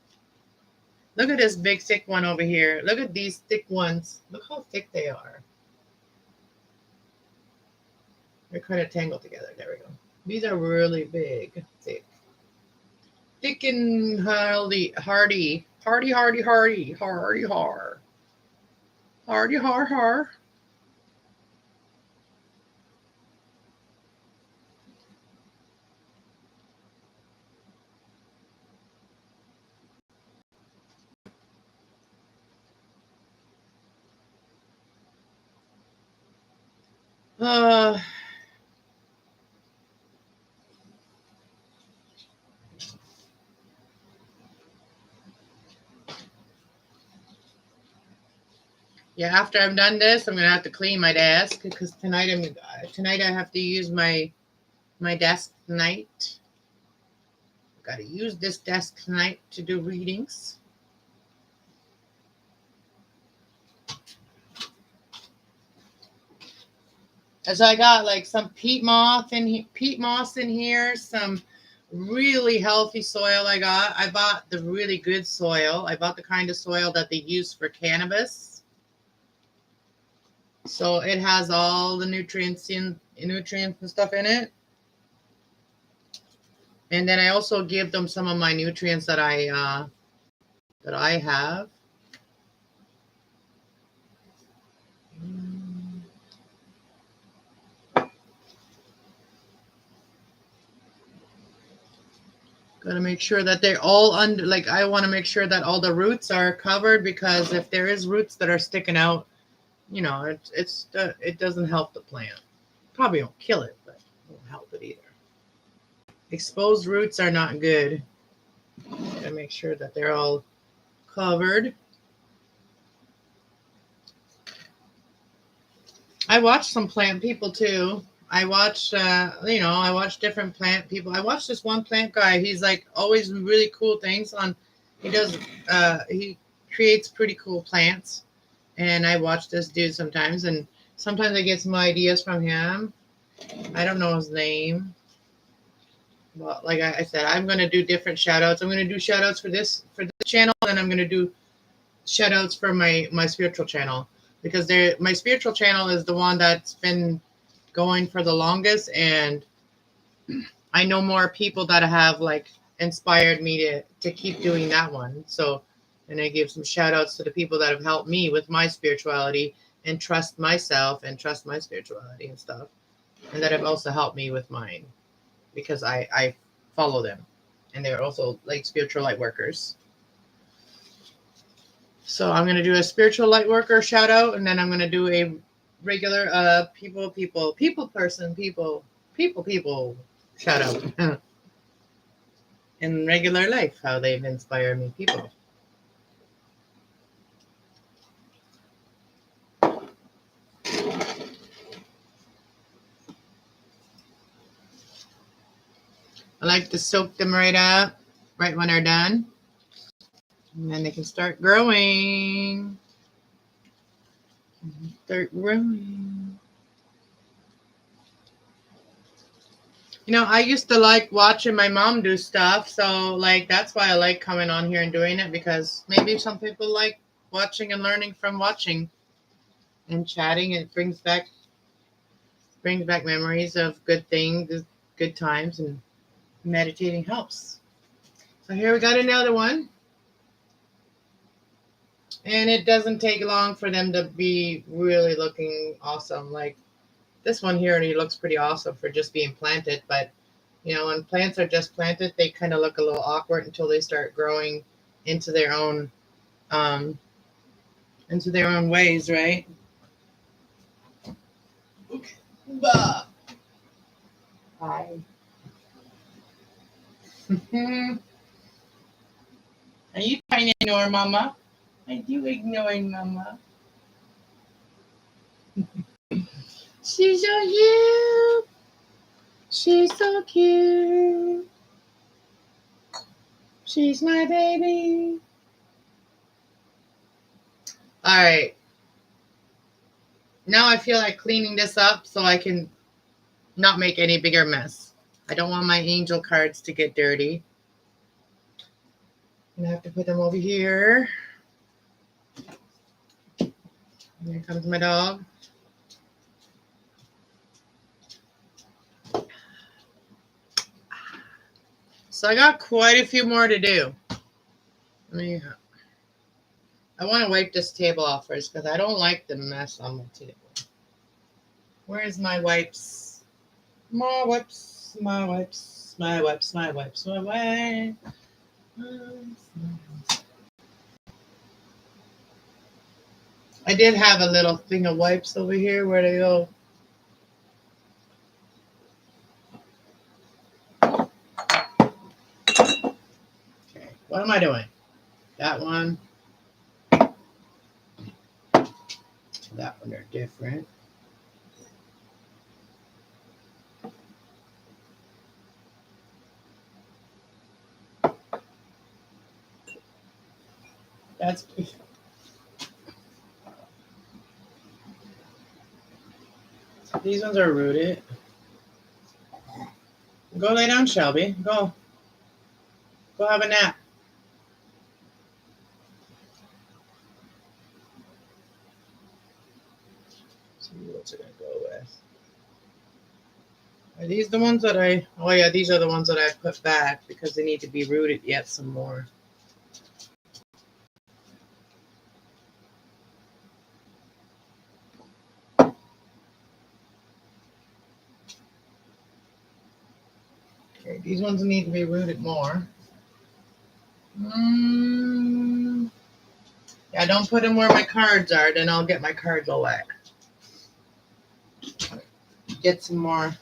A: Look at this big thick one over here. Look at these thick ones. Look how thick they are. They're kind of tangled together. There we go. These are really big, thick and hardy, hardy, hardy, hardy, hardy, hardy, har, hardy, har, har. Yeah, after I'm done this, I'm gonna have to clean my desk, because tonight I have to use my desk tonight. Got to use this desk tonight to do readings. And so I got like some peat moss in here, some really healthy soil I got. I bought the really good soil. I bought the kind of soil that they use for cannabis. So it has all the nutrients and stuff in it. And then I also give them some of my nutrients that I have. Got to make sure that they're all under, I want to make sure that all the roots are covered, because if there is roots that are sticking out, it doesn't help the plant. Probably won't kill it, but it won't help it either. Exposed roots are not good. Got to make sure that they're all covered. I watch some plant people too. I watch, I watch different plant people. I watch this one plant guy. He's like always really cool things on. He creates pretty cool plants, and I watch this dude sometimes. And sometimes I get some ideas from him. I don't know his name, but like I said, I'm gonna do different shout outs. I'm gonna do shout outs for this channel, and I'm gonna do shout outs for my spiritual channel, because my spiritual channel is the one that's been going for the longest, and I know more people that have inspired me to keep doing that one. So, and I give some shout outs to the people that have helped me with my spirituality, and trust myself and trust my spirituality and stuff, and that have also helped me with mine, because I follow them, and they're also spiritual light workers. So I'm going to do a spiritual light worker shout out, and then I'm going to do a regular people shout out. in regular life, how they've inspired me, people. I like to soak them right up, right when they're done. And then they can start growing. Start growing. You know, I used to like watching my mom do stuff, so like that's why I like coming on here and doing it, because maybe some people like watching and learning from watching and chatting. It brings back memories of good things, good times, and meditating helps. So here we got another one. And it doesn't take long for them to be really looking awesome. Like this one here, and he looks pretty awesome for just being planted. But, you know, when plants are just planted, they kind of look a little awkward until they start growing into their own ways, right? Okay. Bah. Hi. Are you trying to ignore Mama? Are you ignoring Mama? She's so cute. She's so cute. She's my baby. All right. Now I feel like cleaning this up so I can not make any bigger mess. I don't want my angel cards to get dirty. I'm gonna have to put them over here. And here comes my dog. So I got quite a few more to do. I want to wipe this table off first because I don't like the mess on my table. Where's my wipes? My wipes, my wipes, my wipes, my wipes, my wipes. I did have a little thing of wipes over here. Where they go? Okay, what am I doing? That one. That one, they're different. That's these ones are rooted. Go lay down, Shelby. Go have a nap. See what's it gonna go with. Are these the ones that oh yeah, these are the ones that I put back because they need to be rooted yet some more. Okay, these ones need to be rooted more. Yeah, don't put them where my cards are, then I'll get my cards all wet. Get some more.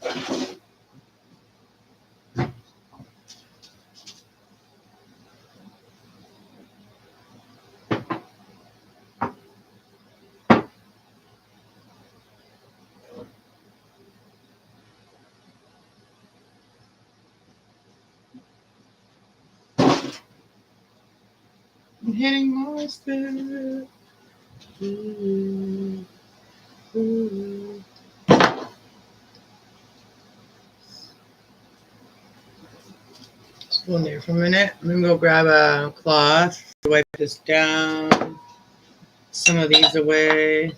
A: I'm hitting monster. Ooh, ooh. Spoon there for a minute. I'm gonna go grab a cloth to wipe this down. Some of these away.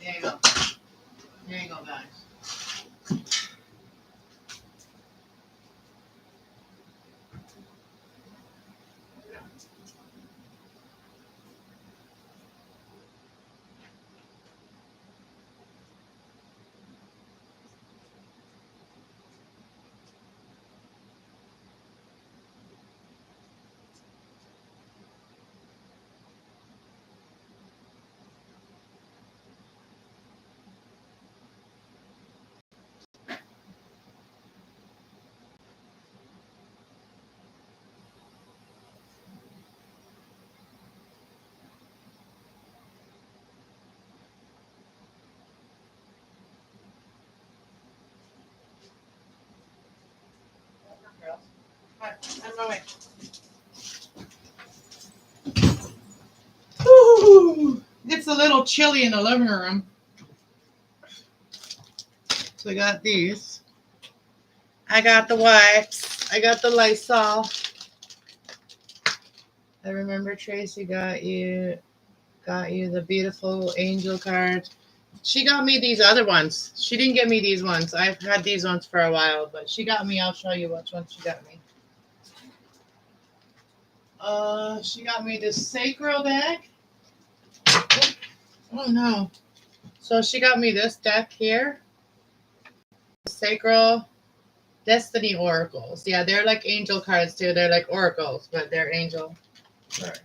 A: There you go. There you go, guys. On my way. Woo! It's a little chilly in the living room. So I got these. I got the wipes. I got the Lysol. I remember Tracy got you the beautiful angel card. She got me these other ones. She didn't get me these ones. I've had these ones for a while, but she got me. I'll show you which ones she got me. She got me this sacral deck. Oh no. So she got me this deck here. Sacral Destiny Oracles. Yeah, they're like angel cards too. They're like oracles, but they're angel. Sorry.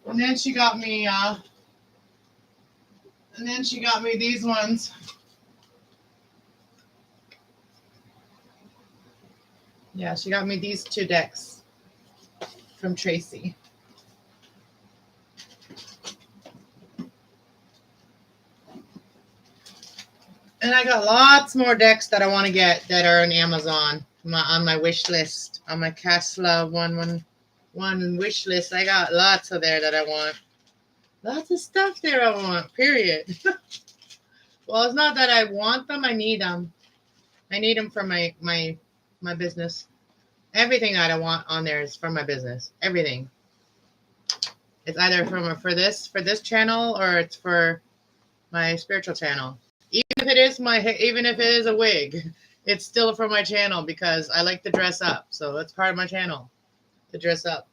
A: And then she got me these ones. Yeah, she got me these two decks from Tracy. And I got lots more decks that I want to get that are on Amazon, on my wish list, on my Kass Love 111 wish list. I got lots of there that I want. Lots of stuff there I want, period. Well, it's not that I want them, I need them. I need them for my business. Everything that I want on there is for my business. Everything. It's either for this channel or it's for my spiritual channel. Even if it is a wig, it's still for my channel because I like to dress up. So that's part of my channel, to dress up.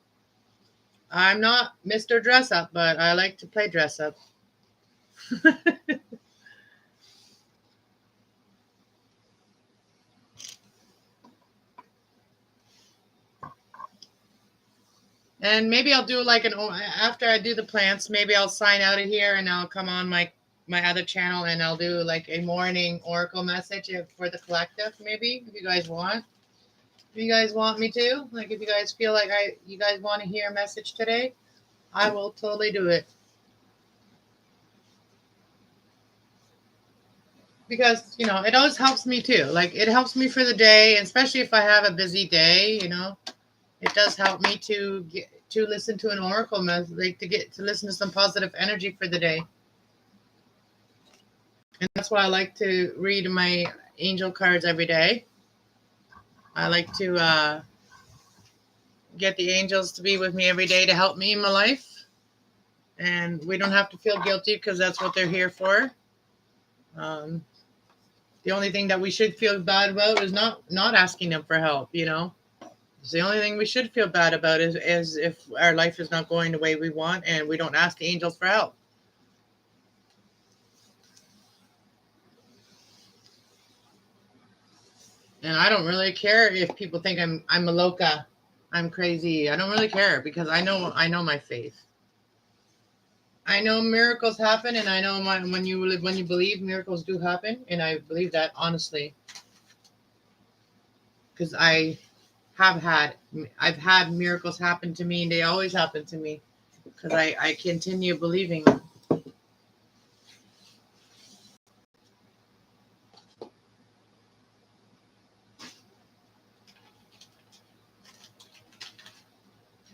A: I'm not Mr. Dress Up, but I like to play dress up. And maybe I'll do like after I do the plants, maybe I'll sign out of here and I'll come on my other channel and I'll do like a morning oracle message for the collective, maybe, if you guys want. If you guys want me to, like if you guys feel like you guys want to hear a message today, I will totally do it. Because, it always helps me too. Like it helps me for the day, especially if I have a busy day, it does help me to listen to an oracle message, like to listen to some positive energy for the day. And that's why I like to read my angel cards every day. I like to get the angels to be with me every day to help me in my life. And we don't have to feel guilty because that's what they're here for. The only thing that we should feel bad about is not asking them for help, It's the only thing we should feel bad about is if our life is not going the way we want and we don't ask the angels for help. And I don't really care if people think I'm a loca, I'm crazy. I don't really care because I know my faith. I know miracles happen, and I know when you believe, miracles do happen, and I believe that honestly. Because I've had miracles happen to me, and they always happen to me because I continue believing.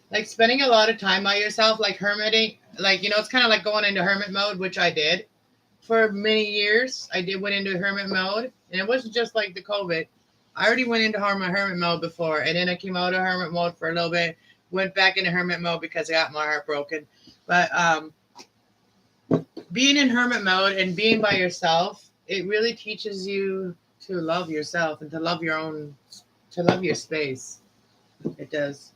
A: Like spending a lot of time by yourself, like hermiting, like, it's kind of like going into hermit mode, which I did for many years. Went into hermit mode, and it wasn't just like the COVID. I already went into hermit mode before, and then I came out of hermit mode for a little bit, went back into hermit mode because I got my heart broken. But being in hermit mode and being by yourself, it really teaches you to love yourself and to love your space. It does.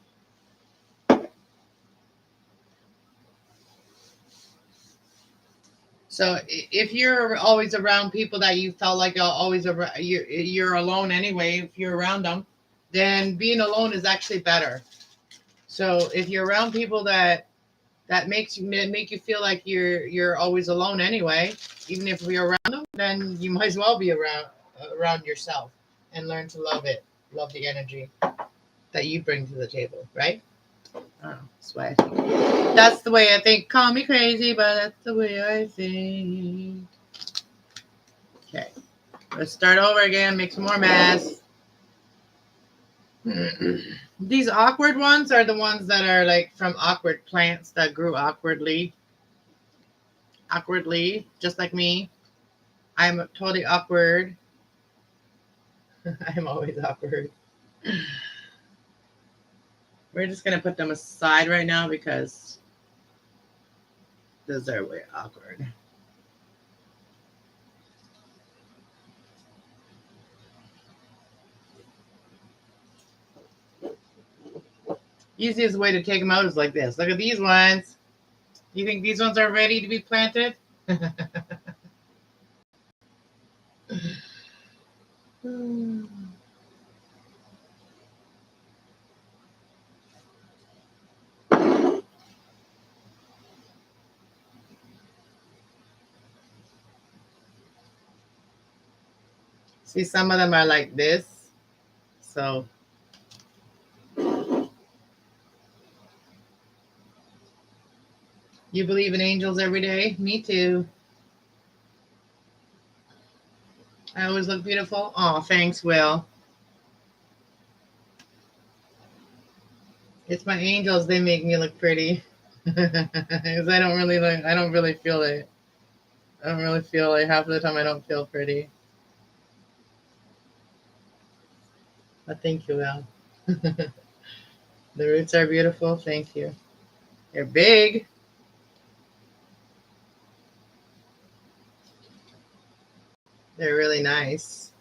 A: So if you're always around people that you felt like you're alone anyway, if you're around them, then being alone is actually better. So if you're around people that make you feel like you're always alone anyway, even if you're around them, then you might as well be around yourself and learn to love it, love the energy that you bring to the table, right? I don't know. That's the way I think. Call me crazy, but that's the way I think. Okay. Let's start over again. Make some more mess. These awkward ones are the ones that are like from awkward plants that grew awkwardly, just like me. I'm totally awkward. I'm always awkward. We're just gonna put them aside right now because those are way awkward. Easiest way to take them out is like this. Look at these ones. You think these ones are ready to be planted? See, some of them are like this. So you believe in angels every day? Me too. I always look beautiful. Oh, thanks, Will. It's my angels. They make me look pretty. Because I don't really like. I don't really feel it. I don't really feel like half of the time I don't feel pretty. But thank you, Will. The roots are beautiful. Thank you. They're big. They're really nice.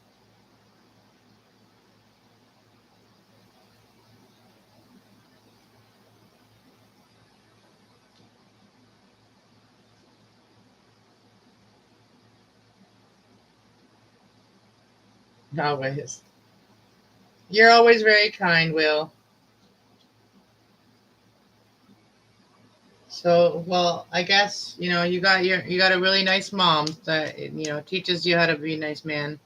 A: Always. You're always very kind, Will. So, well, I guess you got a really nice mom that teaches you how to be a nice man.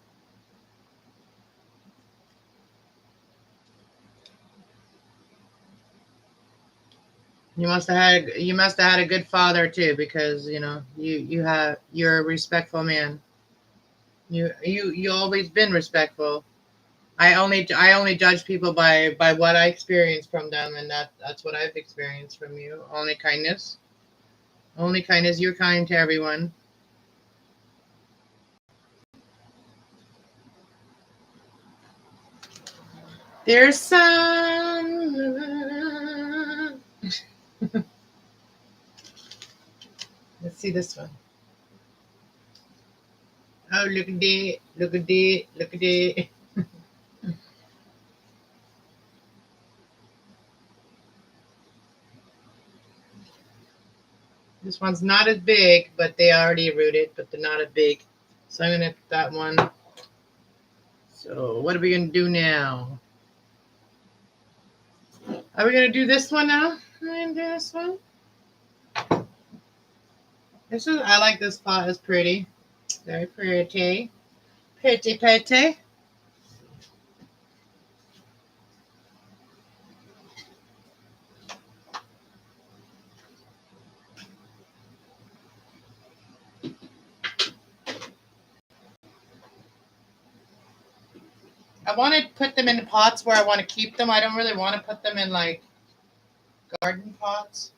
A: You must have had a good father too, because you're a respectful man. You always been respectful. I only judge people by what I experience from them, and that's what I've experienced from you. Only kindness. Only kindness. You're kind to everyone. There's some. Let's see this one. Oh, look at that. Look at that. Look at that. This one's not as big, but they already rooted, but they're not as big. So I'm going to put that one. So what are we going to do now? Are we going to do this one now? Are we going to do this one? I like this pot. It's pretty. Very pretty. Pretty, pretty. I want to put them in the pots where I want to keep them. I don't really want to put them in like garden pots,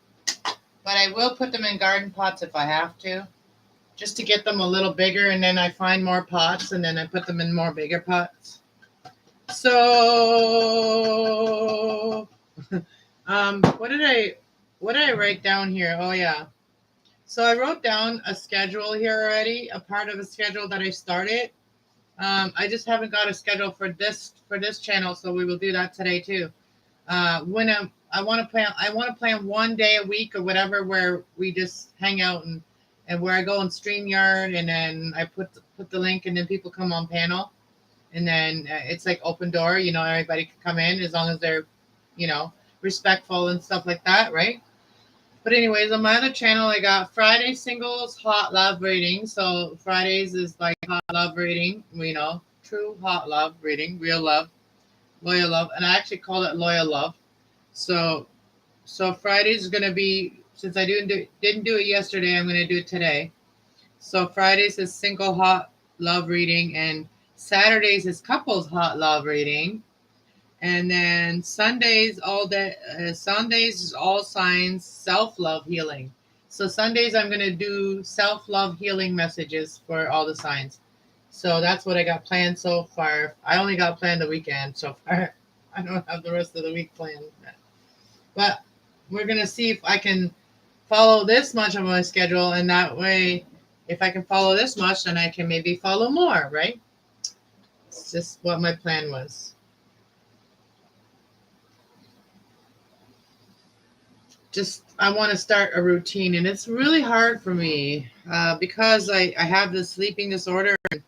A: but I will put them in garden pots if I have to, just to get them a little bigger. And then I find more pots, and then I put them in more bigger pots. So, what did I write down here? Oh yeah. So I wrote down a schedule here already, a part of a schedule that I started. I just haven't got a schedule for this channel, so we will do that today too. When I want to plan one day a week or whatever where we just hang out and where I go on StreamYard, and then I put the link, and then people come on panel, and then it's like open door. Everybody can come in as long as they're respectful and stuff like that, right? But anyways, on my other channel, I got Friday singles hot love reading. So Fridays is like hot love reading, true hot love reading, real love, loyal love, and I actually call it loyal love. So Fridays is gonna be, since I didn't do it yesterday, I'm gonna do it today. So Fridays is single hot love reading, and Saturdays is couples hot love reading, And then Sundays, all day. Sundays is all signs self-love healing. So Sundays I'm gonna do self-love healing messages for all the signs. So that's what I got planned so far. I only got planned the weekend so far. I don't have the rest of the week planned. But we're gonna see if I can follow this much of my schedule, and that way, if I can follow this much, then I can maybe follow more. Right? It's just what my plan was. Just I want to start a routine, and it's really hard for me because I have this sleeping disorder, and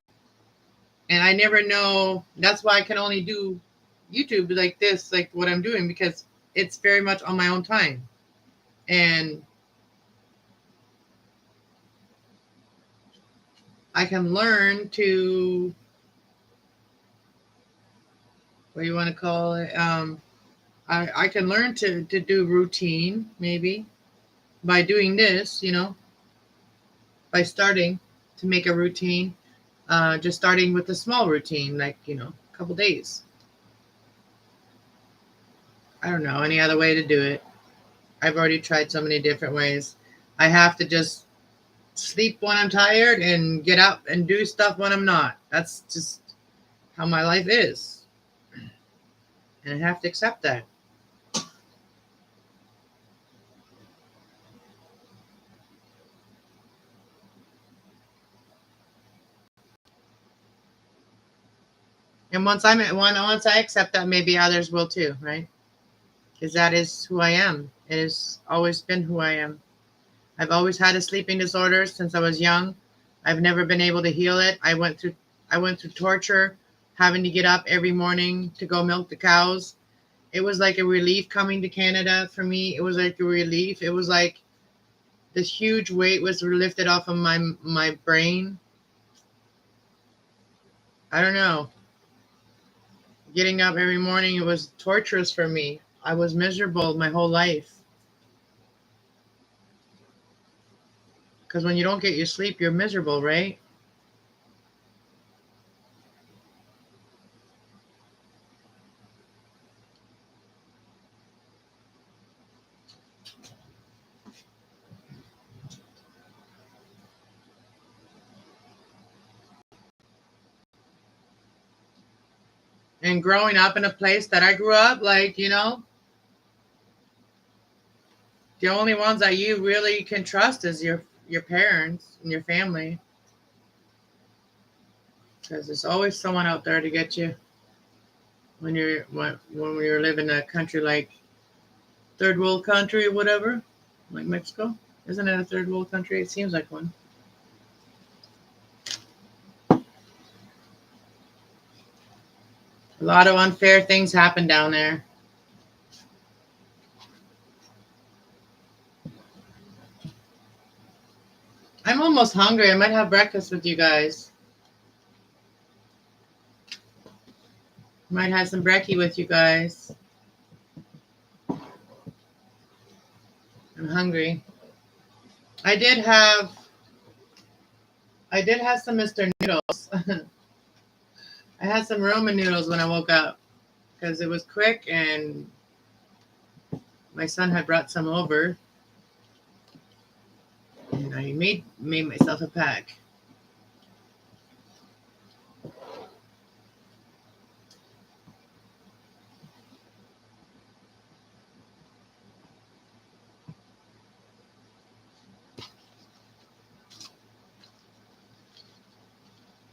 A: I never know. That's why I can only do YouTube like this, like what I'm doing, because it's very much on my own time. And I can learn to, what do you want to call it? I can learn to do routine maybe by doing this, by starting to make a routine, just starting with a small routine, like, a couple days. I don't know any other way to do it. I've already tried so many different ways. I have to just sleep when I'm tired and get up and do stuff when I'm not. That's just how my life is. And I have to accept that. And once I accept that, maybe others will too, right? Because that is who I am. It has always been who I am. I've always had a sleeping disorder since I was young. I've never been able to heal it. I went through torture, having to get up every morning to go milk the cows. It was like a relief coming to Canada for me. It was like a relief. It was like this huge weight was lifted off of my brain. I don't know. Getting up every morning, it was torturous for me. I was miserable my whole life. Because when you don't get your sleep, you're miserable, right? And growing up in a place that I grew up, like, the only ones that you really can trust is your parents and your family. Because there's always someone out there to get you when you're living in a country like third world country or whatever, like Mexico. Isn't it a third world country? It seems like one. A lot of unfair things happen down there. I'm almost hungry. I might have breakfast with you guys. Might have some brekkie with you guys. I'm hungry. I did have I did have some Mr. Noodles. I had some ramen noodles when I woke up because it was quick and my son had brought some over and I made myself a pack.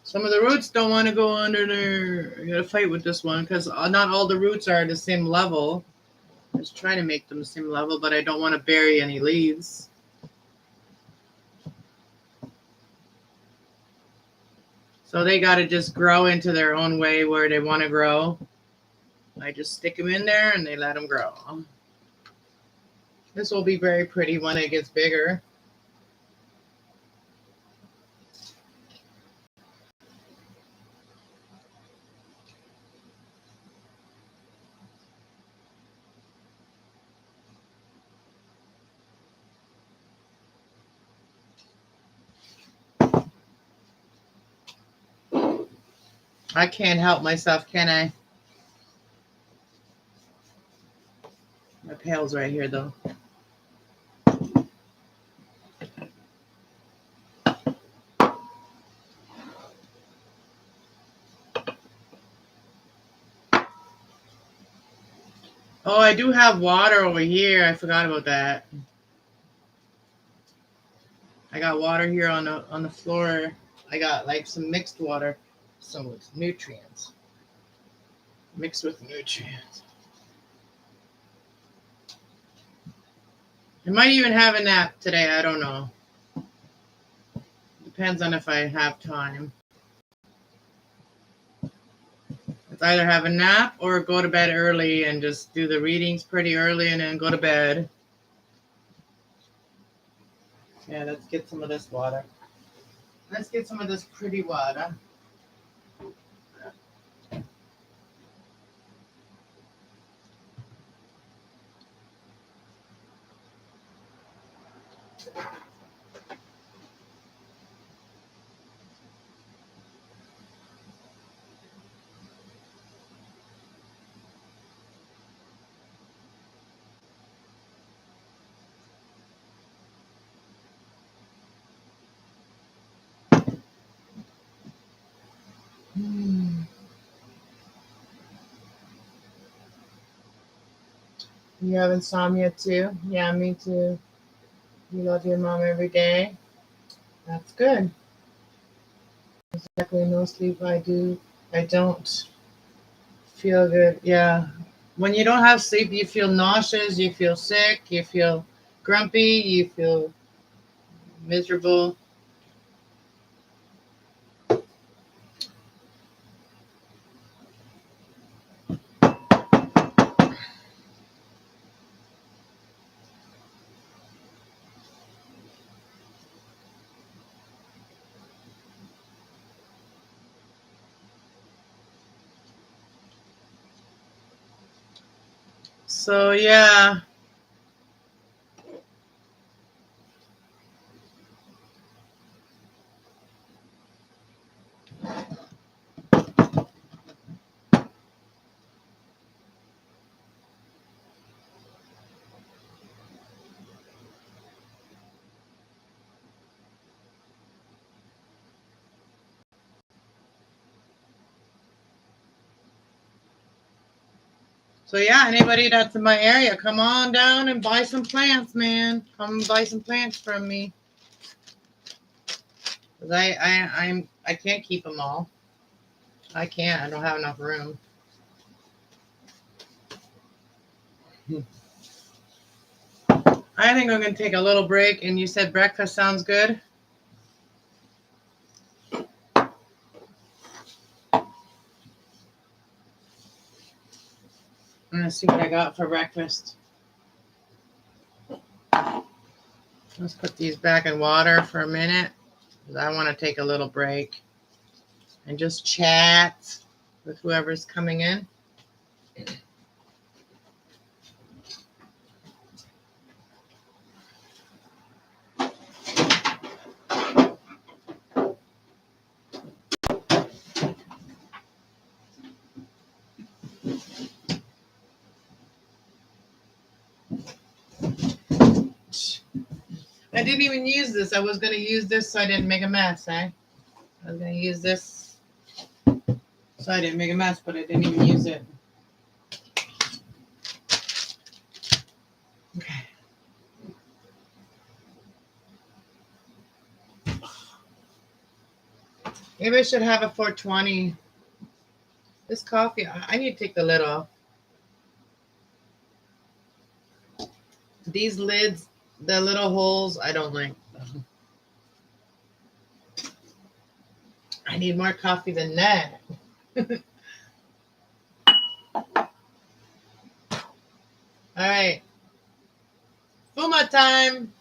A: Some of the roots don't want to go under there. I gotta fight with this one because not all the roots are the same level. I was trying to make them the same level, but I don't want to bury any leaves. So they got to just grow into their own way where they want to grow. I just stick them in there and they let them grow. This will be very pretty when it gets bigger. I can't help myself, can I? My pail's right here, though. Oh, I do have water over here. I forgot about that. I got water here on the floor. I got like some mixed water, some with nutrients. Mixed with nutrients. I might even have a nap today. I don't know. Depends on if I have time. It's either have a nap or go to bed early and just do the readings pretty early and then go to bed. Yeah, let's get some of this water. Let's get some of this pretty water. You have insomnia too? Yeah, me too. You love your mom every day? That's good. Exactly, no sleep. I don't feel good. Yeah. When you don't have sleep, you feel nauseous, you feel sick, you feel grumpy, you feel miserable. So, yeah. So, yeah, anybody that's in my area, come on down and buy some plants, man. Come buy some plants from me. 'Cause I can't keep them all. I can't. I don't have enough room. I think I'm going to take a little break. And you said breakfast sounds good? I'm going to see what I got for breakfast. Let's put these back in water for a minute. Because I want to take a little break. And just chat with whoever's coming in. I didn't even use this. I was going to use this so I didn't make a mess, eh? I was going to use this so I didn't make a mess, but I didn't even use it. Okay. Maybe I should have a 420. This coffee, I need to take the lid off. These lids, the little holes, I don't like them. I need more coffee than that. All right. Fuma time.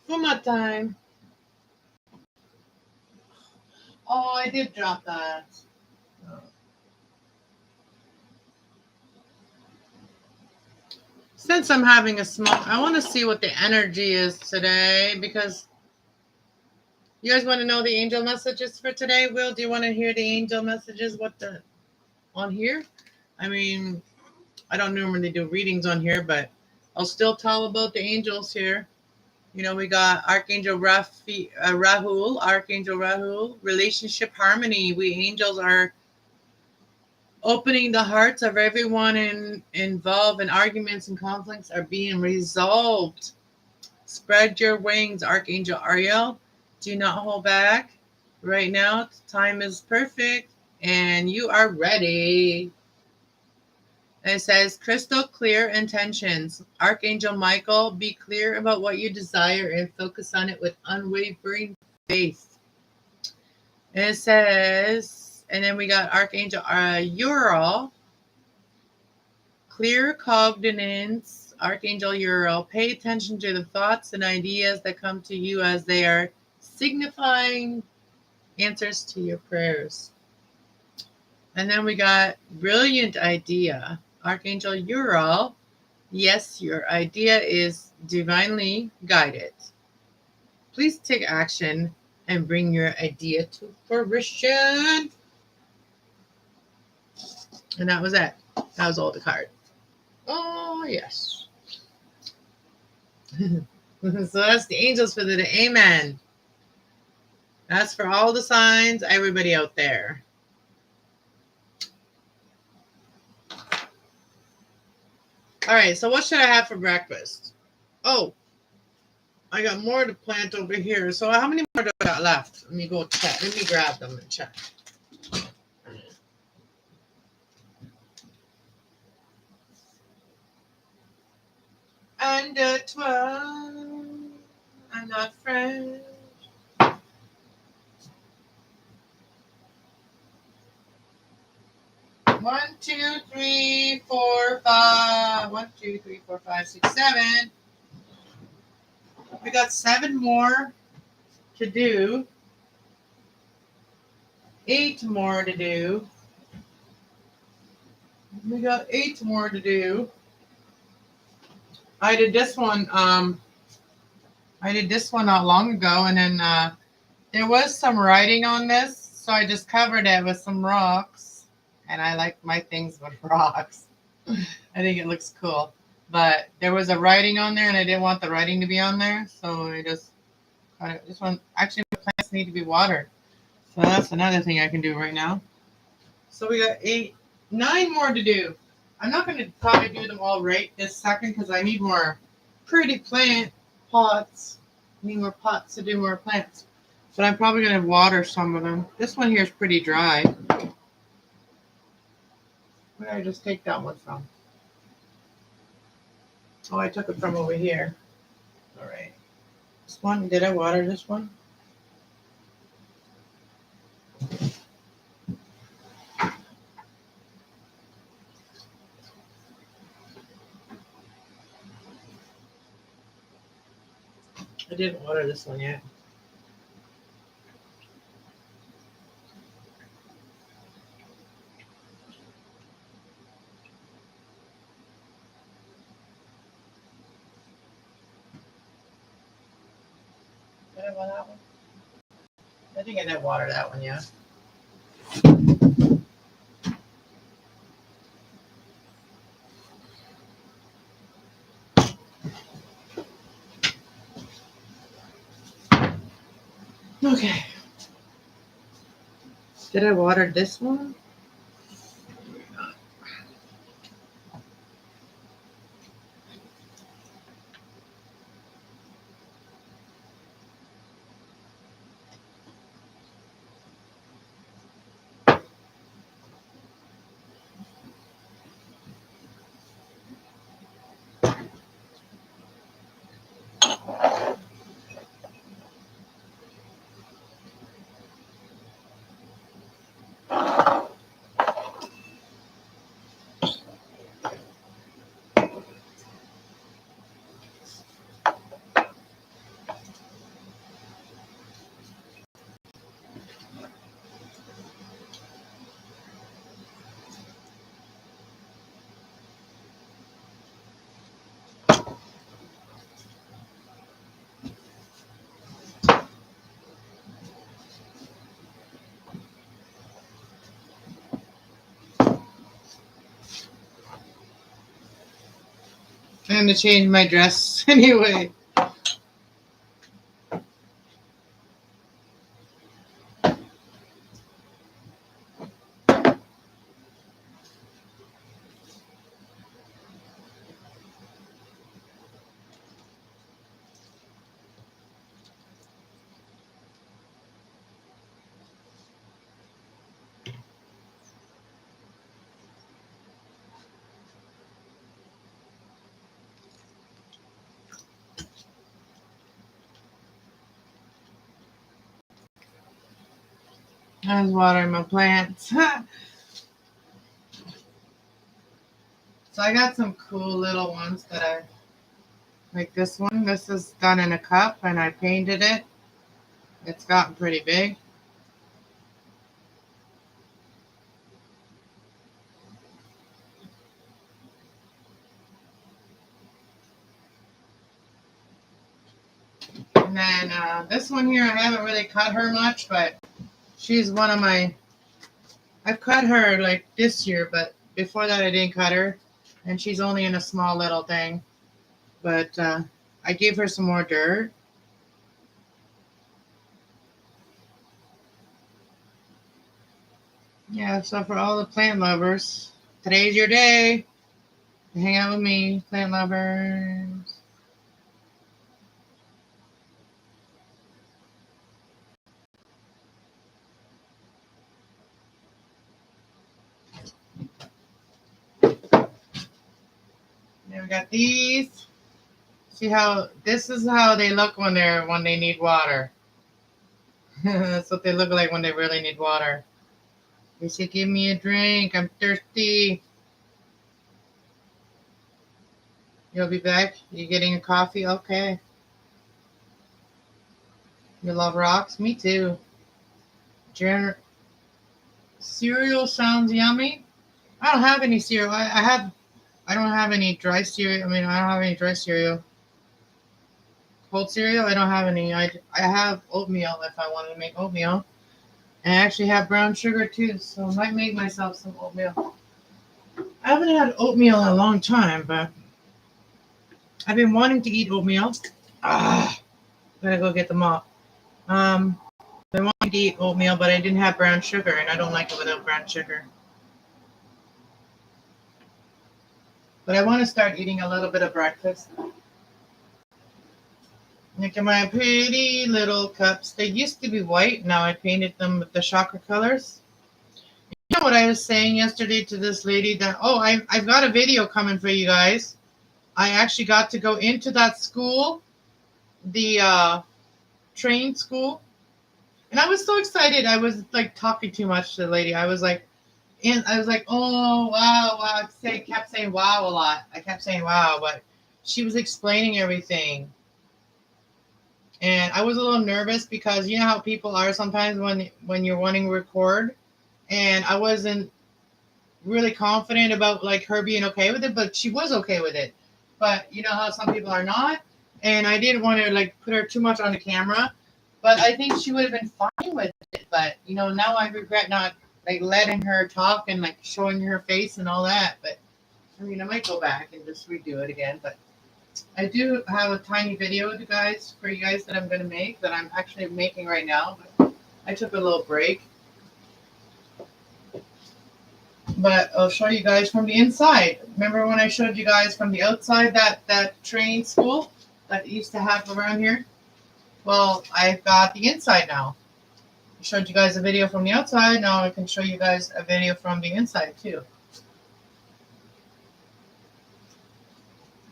A: Fuma time. Oh, I did drop that. Since I'm having a smoke, I want to see what the energy is today because you guys want to know the angel messages for today? Will, do you want to hear the angel messages? What the on here? I mean, I don't normally do readings on here, but I'll still tell about the angels here. You know, we got Archangel Rahul, relationship harmony. We angels are opening the hearts of everyone involved in arguments and conflicts are being resolved. Spread your wings, Archangel Ariel. Do not hold back. Right now, time is perfect and you are ready. And it says crystal clear intentions. Archangel Michael, be clear about what you desire and focus on it with unwavering faith. And it says, and then we got Archangel Uriel, clear cognizance. Archangel Uriel, pay attention to the thoughts and ideas that come to you as they are signifying answers to your prayers. And then we got brilliant idea. Archangel Uriel, yes, your idea is divinely guided. Please take action and bring your idea to fruition. And that was it. That was all the card. Oh, yes. So that's the angels for the day. Amen. That's for all the signs, everybody out there. All right, so what should I have for breakfast? Oh, I got more to plant over here. So how many more do I got left? Let me go check. Let me grab them and check. And 12. I'm not French. 1, 2, 3, 4, 5. 1, 2, 3, 4, 5, 6, 7. We got 7 more to do. 8 more to do. We got 8 more to do. I did this one. I did this one not long ago, and then there was some writing on this, so I just covered it with some rocks. And I like my things with rocks. I think it looks cool. But there was a writing on there, and I didn't want the writing to be on there, so I just cut it. This one, actually, the plants need to be watered. So that's another thing I can do right now. So we got 9 more to do. I'm not going to probably do them all right this second because I need more pretty plant pots. I need more pots to do more plants. But I'm probably going to water some of them. This one here is pretty dry. Where did I just take that one from? Oh, I took it from over here. All right. This one, did I water this one? I didn't water this one yet. Did I water that one? I think I didn't water that one yet. Okay. Did I water this one? I'm to change my dress anyway. I was watering my plants. So I got some cool little ones that I like. This one, this is done in a cup and I painted it. It's gotten pretty big. And then this one here, I haven't really cut her much, but she's one of my, I've cut her like this year, but before that I didn't cut her. And she's only in a small little thing. But I gave her some more dirt. Yeah, so for all the plant lovers, today's your day to hang out with me, plant lovers. Then we got these. See how this is how they look when they need water. That's what they look like when they really need water. They say, "Give me a drink. I'm thirsty." You'll be back. You getting a coffee? Okay. You love rocks? Me too. Ger- Cereal sounds yummy. I don't have any cereal. I don't have any dry cereal. I mean, I don't have any dry cereal. Cold cereal, I don't have any. I have oatmeal if I want to make oatmeal. And I actually have brown sugar too, so I might make myself some oatmeal. I haven't had oatmeal in a long time, but I've been wanting to eat oatmeal. Gotta go get them all. I wanted to eat oatmeal, but I didn't have brown sugar, and I don't like it without brown sugar. But I want to start eating a little bit of breakfast. Look at my pretty little cups. They used to be white. Now I painted them with the chakra colors. You know what I was saying yesterday to this lady that, oh, I've got a video coming for you guys. I actually got to go into that school, the train school. And I was so excited. I was like talking too much to the lady. I was like, oh, wow, wow. I kept saying wow a lot. I kept saying wow, but she was explaining everything. And I was a little nervous because you know how people are sometimes when you're wanting to record. And I wasn't really confident about like her being okay with it, but she was okay with it. But you know how some people are not. And I didn't want to like put her too much on the camera. But I think she would have been fine with it. But you know, now I regret not like letting her talk and like showing her face and all that. But I mean, I might go back and just redo it again. But I do have a tiny video for you guys that I'm going to make that I'm actually making right now. But I took a little break. But I'll show you guys from the inside. Remember when I showed you guys from the outside that train school that used to have around here? Well, I've got the inside now. I showed you guys a video from the outside. Now I can show you guys a video from the inside too.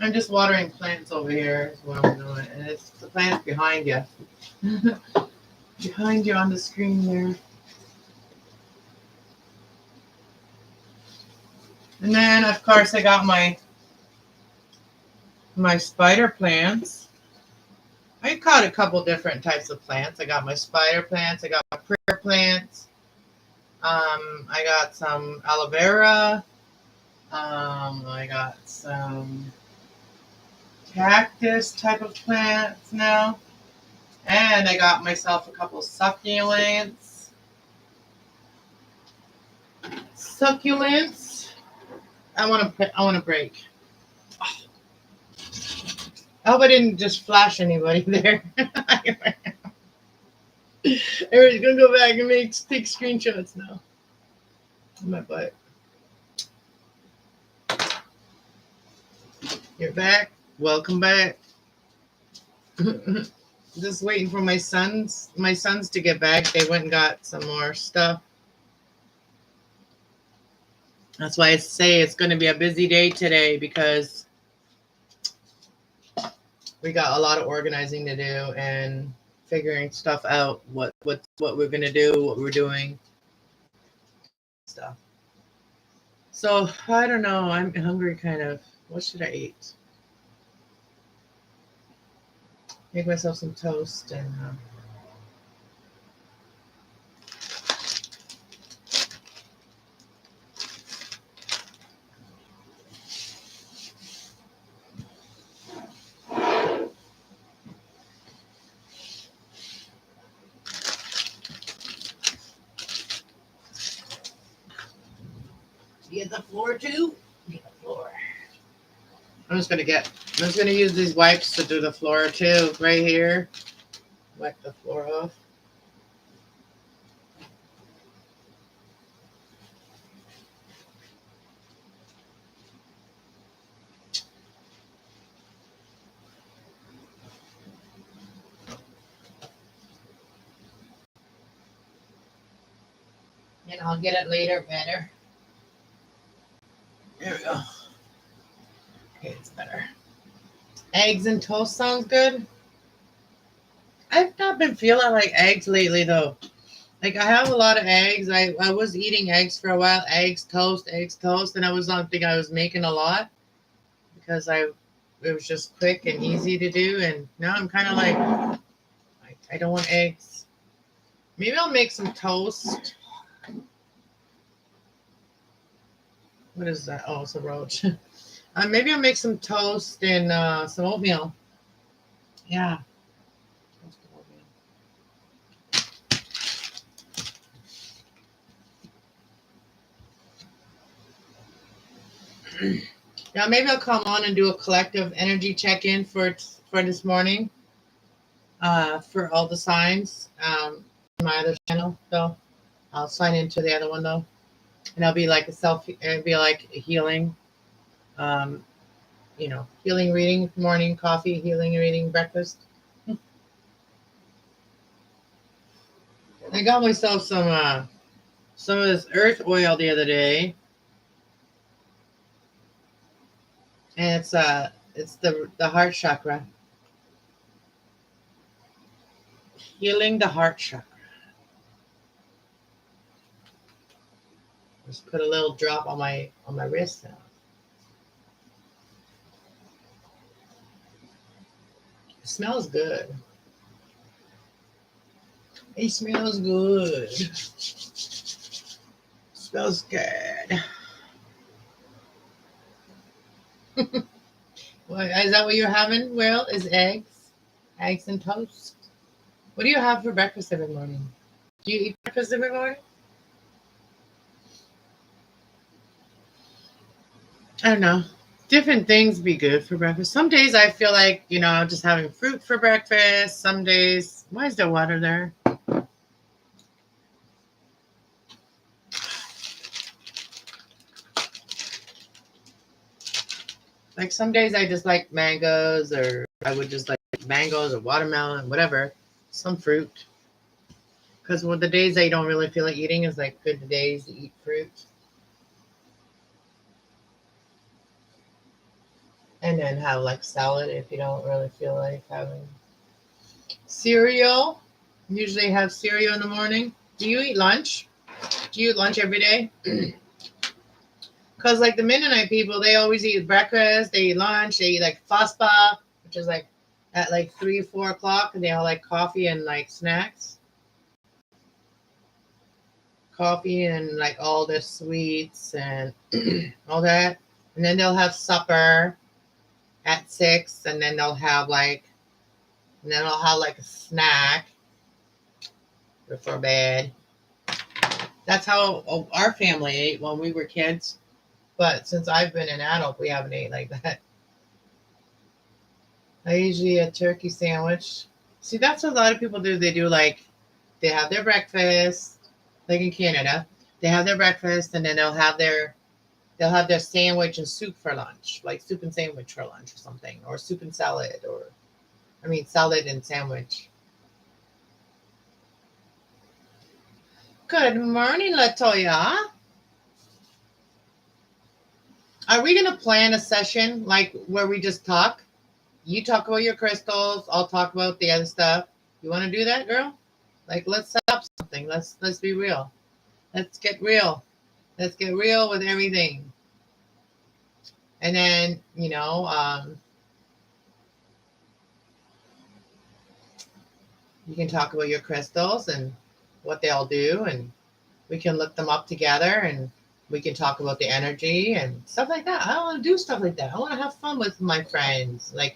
A: I'm just watering plants over here is what I'm doing. And it's the plants behind you. Behind you on the screen there. And then, of course, I got my spider plants. I caught a couple different types of plants. I got my spider plants. I got my prayer plants. I got some aloe vera. I got some cactus type of plants now. And I got myself a couple succulents. I want to break. I hope I didn't just flash anybody there. Everybody's gonna go back and take screenshots now. My butt. You're back. Welcome back. Just waiting for my sons to get back. They went and got some more stuff. That's why I say it's going to be a busy day today, because we got a lot of organizing to do and figuring stuff out, what we're going to do, what we're doing, stuff. So I don't know. I'm hungry, kind of. What should I eat? Make myself some toast and get the floor too. Get the floor. I'm just gonna use these wipes to do the floor too, right here. Wipe the floor off. And I'll get it later better. There we go. Okay, it's better. Eggs and toast sounds good. I've not been feeling like eggs lately though. Like I have a lot of eggs. I was eating eggs for a while. Eggs, toast, and I was not think I was making a lot because it was just quick and easy to do. And now I'm kind of like I don't want eggs. Maybe I'll make some toast. What is that? Oh, it's a roach. Maybe I'll make some toast and some oatmeal. Yeah. Now maybe I'll come on and do a collective energy check-in for this morning. For all the signs. My other channel though. I'll sign into the other one though. And it'll be like it'll be like a healing. Healing reading, morning coffee, healing reading, breakfast. I got myself some of this earth oil the other day. And it's the heart chakra. Healing the heart chakra. Just put a little drop on my wrist now. It smells good. It smells good. Smells good. Well, is that what you're having, Will? Is eggs? Eggs and toast? What do you have for breakfast every morning? Do you eat breakfast every morning? I don't know. Different things be good for breakfast. Some days I feel like, just having fruit for breakfast. Some days, why is there water there? Like some days I just like mangoes, or I would just like mangoes or watermelon, whatever, some fruit. Because the days that you don't really feel like eating is like good days to eat fruit. And then have like salad if you don't really feel like having cereal. Usually have cereal in the morning. Do you eat lunch? Do you eat lunch every day? Because like the Mennonite people, they always eat breakfast, they eat lunch, they eat like faspa, which is like at like 3-4 o'clock, and they all like coffee and like snacks. Coffee and like all the sweets and all that. And then they'll have supper at 6, and then they'll have like a snack before bed. That's how our family ate when we were kids. But since I've been an adult, we haven't ate like that. I usually a turkey sandwich. See, that's what a lot of people do. They do like they have their breakfast, like in Canada. They have their breakfast and then they'll have their sandwich and soup for lunch, like soup and sandwich for lunch or something, or soup and salad, or I mean salad and sandwich. Good morning, Latoya. Are we gonna plan a session like where we just talk? You talk about your crystals, I'll talk about the other stuff. You want to do that, girl? Like, let's set up something. Let's be real. Let's get real. Let's get real with everything. And then, you can talk about your crystals and what they all do, and we can look them up together, and we can talk about the energy and stuff like that. I want to do stuff like that. I want to have fun with my friends, like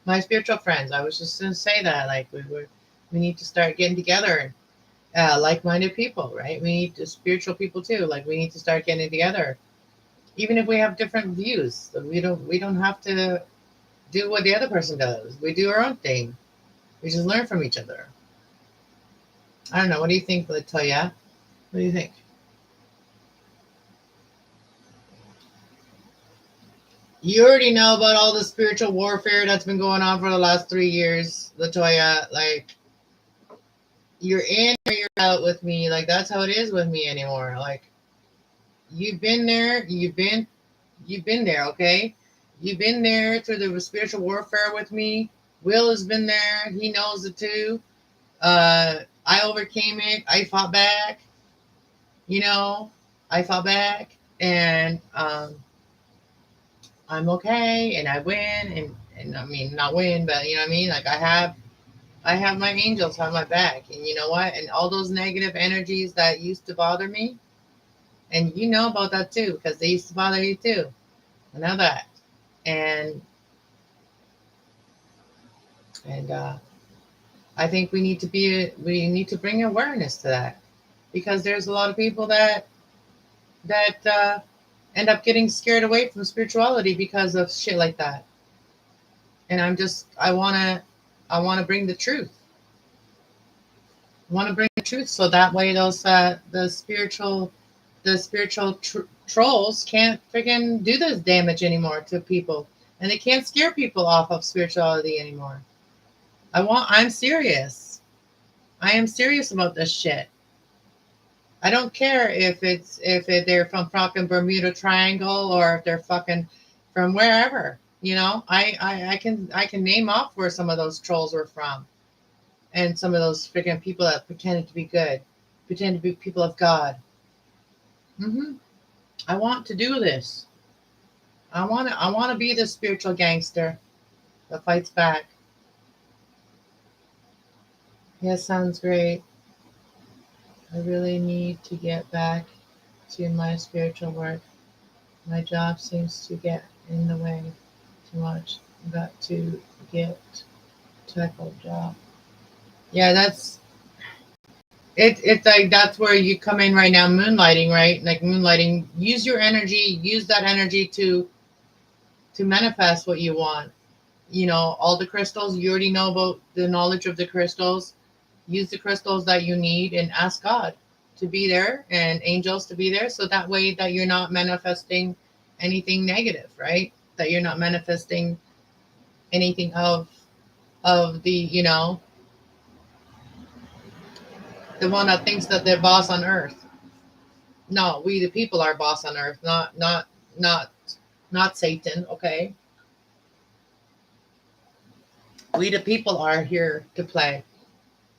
A: my spiritual friends. I was just gonna say that, like we need to start getting together, like-minded people, right? We need to, spiritual people too. Like we need to start getting together, even if we have different views. We don't have to do what the other person does. We do our own thing. We just learn from each other. I don't know. What do you think, Latoya? What do you think? You already know about all the spiritual warfare that's been going on for the last 3 years, Latoya. Like, you're in or you're out with me. Like, that's how it is with me anymore. Like, you've been there. You've been there, okay? You've been there through the spiritual warfare with me. Will has been there. He knows it too. I overcame it. I fought back. You know, I fought back, and I'm okay, and I win, and I mean not win, but you know what I mean. Like I have my angels have my back, and you know what? And all those negative energies that used to bother me, and you know about that too, because they used to bother you too. I know that, and and I think we need to bring awareness to that, because there's a lot of people that end up getting scared away from spirituality because of shit like that. And I want to bring the truth. I want to bring the truth, so that way those the spiritual trolls can't freaking do this damage anymore to people, and they can't scare people off of spirituality anymore. I'm serious. I am serious about this shit. I don't care if they're from fucking Bermuda Triangle, or if they're fucking from wherever. I can name off where some of those trolls were from, and some of those freaking people that pretended to be good, pretend to be people of God. I want to do this. I want to be the spiritual gangster that fights back. Yeah, sounds great. I really need to get back to my spiritual work. My job seems to get in the way too much. Got to get type of job. Yeah, that's it. It's like that's where you come in right now, moonlighting, right? Like moonlighting. Use your energy. Use that energy to manifest what you want. All the crystals. You already know about the knowledge of the crystals. Use the crystals that you need and ask God to be there and angels to be there, so that way that you're not manifesting anything negative, right? That you're not manifesting anything of the one that thinks that they're boss on earth. No, we the people are boss on earth, not not Satan, okay? We the people are here to play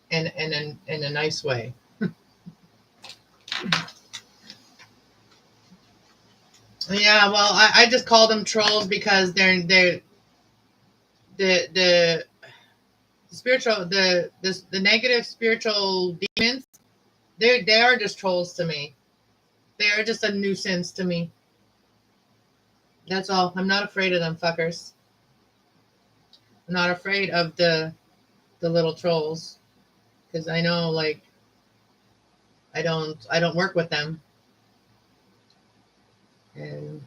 A: in a nice way. Yeah, well, I just call them trolls because they're the spiritual the negative spiritual demons. They are just trolls to me. They are just a nuisance to me. That's all. I'm not afraid of them fuckers. I'm not afraid of the little trolls, because I know, like, I don't work with them, and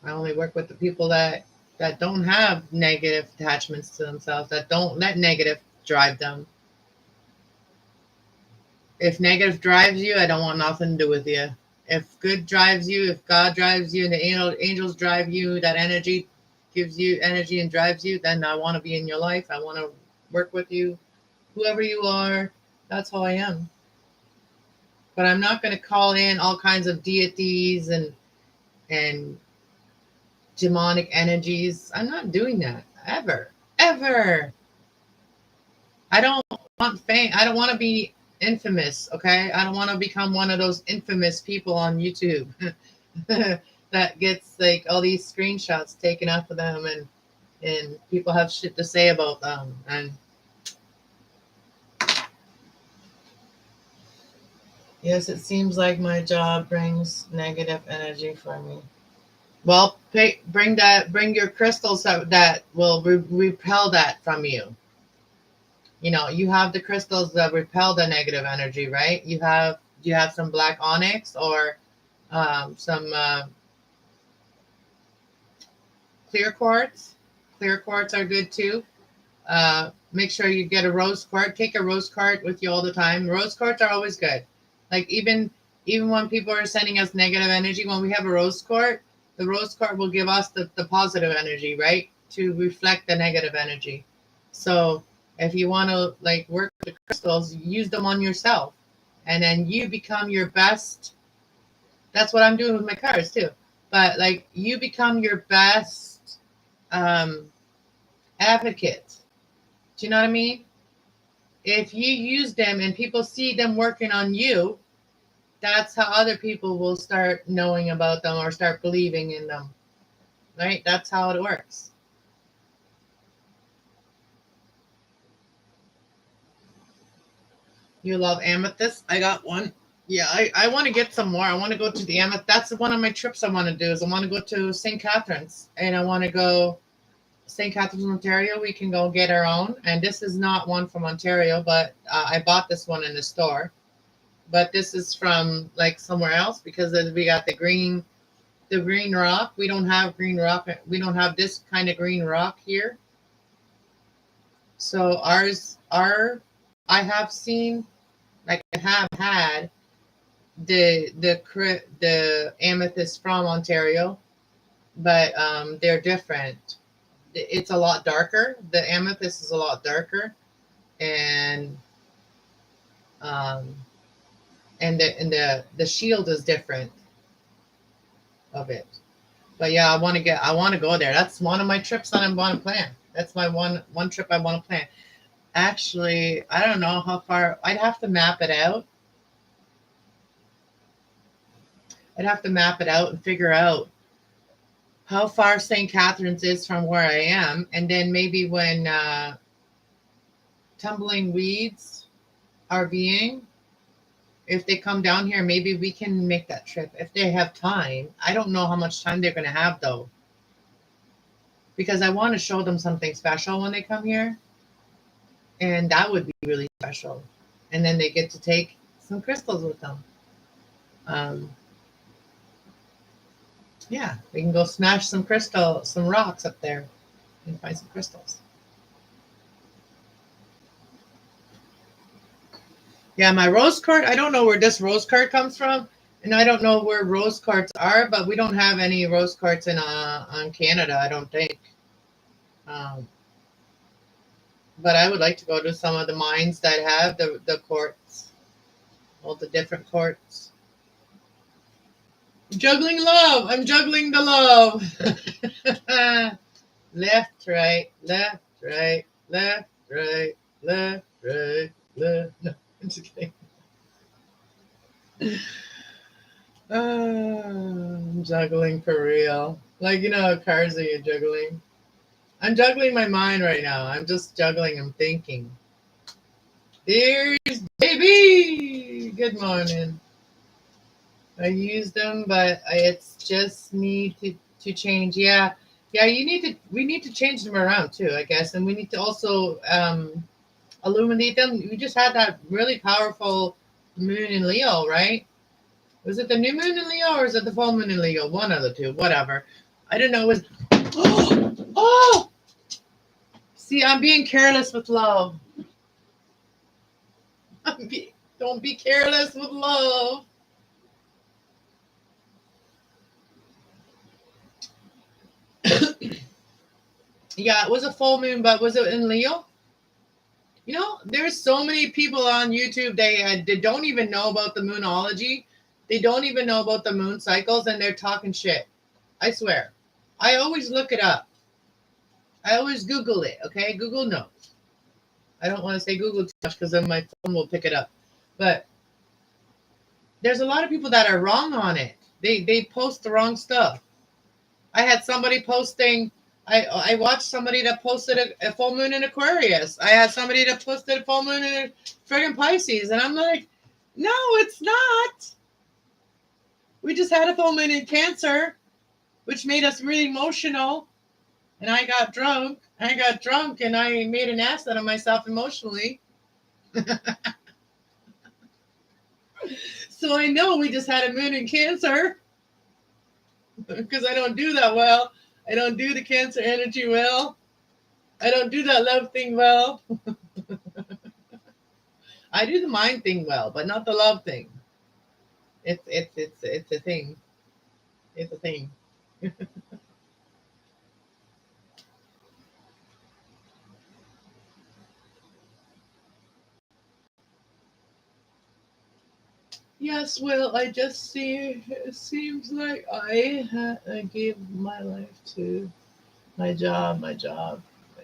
A: I only work with the people that that don't have negative attachments to themselves, that don't let negative drive them. If negative drives you, I don't want nothing to do with you. If good drives you, if God drives you, and the angels drive you, that energy gives you energy and drives you, then I want to be in your life. I want to work with you, whoever you are. That's how I am. But I'm not going to call in all kinds of deities and demonic energies. I'm not doing that ever, ever. I don't want fame. I don't want to be infamous. Okay, I don't want to become one of those infamous people on YouTube that gets like all these screenshots taken up of them, and people have shit to say about them. And yes, it seems like my job brings negative energy for me. Well, bring your crystals that will repel that from you. You know, you have the crystals that repel the negative energy, right? You have some black onyx or some clear quartz. Clear quartz are good too. Make sure you get a rose quartz. Take a rose quartz with you all the time. Rose quartz are always good. Like even when people are sending us negative energy, when we have a rose quartz, the rose quartz will give us the positive energy, right? To reflect the negative energy. So if you want to like work with the crystals, use them on yourself, and then you become your best. That's what I'm doing with my cards too. But like you become your best um, advocate. Do you know what I mean? If you use them and people see them working on you, that's how other people will start knowing about them or start believing in them. Right? That's how it works. You love amethyst? I got one. Yeah, I want to get some more. I want to go to the amethyst. That's one of my trips I want to do is I want to go to St. Catharines and I want to go St. Catharines, Ontario. We can go get our own. And this is not one from Ontario, but I bought this one in the store. But this is from like somewhere else because we got the green rock. We don't have green rock. We don't have this kind of green rock here. So I have seen, like I have had the amethyst from Ontario, but they're different. It's a lot darker. The amethyst is a lot darker, and um, the shield is different of it. But yeah, I want to go there. That's one of my trips that I want to plan. That's my one trip I want to plan. Actually, I don't know how far. I'd have to map it out. I'd have to map it out and figure out how far St. Catharines is from where I am, and then maybe when tumbling weeds are being, if they come down here, maybe we can make that trip if they have time. I don't know how much time they're going to have though, because I want to show them something special when they come here, and that would be really special. And then they get to take some crystals with them. Um, yeah, we can go smash some rocks up there and find some crystals. Yeah, my rose card, I don't know where this rose card comes from, and I don't know where rose cards are, but we don't have any rose cards in on Canada, I don't think. Um, but I would like to go to some of the mines that have the quartz, all the different quartz. Juggling love. I'm juggling the love. Left, right, left, right, left, right, left, right, left. No, I'm just kidding. I'm juggling for real. Like, you know how cars are you juggling? I'm juggling my mind right now. I'm just juggling. I'm thinking. There's baby. Good morning. I use them, but it's just need to change. Yeah. Yeah, we need to change them around too, I guess. And we need to also illuminate them. We just had that really powerful moon in Leo, right? Was it the new moon in Leo or is it the full moon in Leo? One of the two, whatever. I don't know. Oh, see, I'm being careless with love. Don't be careless with love. Yeah, it was a full moon, but was it in Leo? You know, there's so many people on YouTube, they don't even know about the moonology. They don't even know about the moon cycles, and they're talking shit. I swear. I always look it up. I always Google it, okay? Google knows. I don't want to say Google too much because then my phone will pick it up. But there's a lot of people that are wrong on it. They post the wrong stuff. I had somebody posting. I watched somebody that posted a full moon in Aquarius. I had somebody that posted a full moon in friggin' Pisces, and I'm like, no, it's not. We just had a full moon in Cancer, which made us really emotional, and I got drunk. And I made an ass out of myself emotionally. So I know we just had a moon in Cancer because I don't do that well. I don't do the Cancer energy well. I don't do that love thing well. I do the mind thing well, but not the love thing. It's a thing. It's a thing. Yes, well, I just see. It seems like I gave my life to my job, my job, my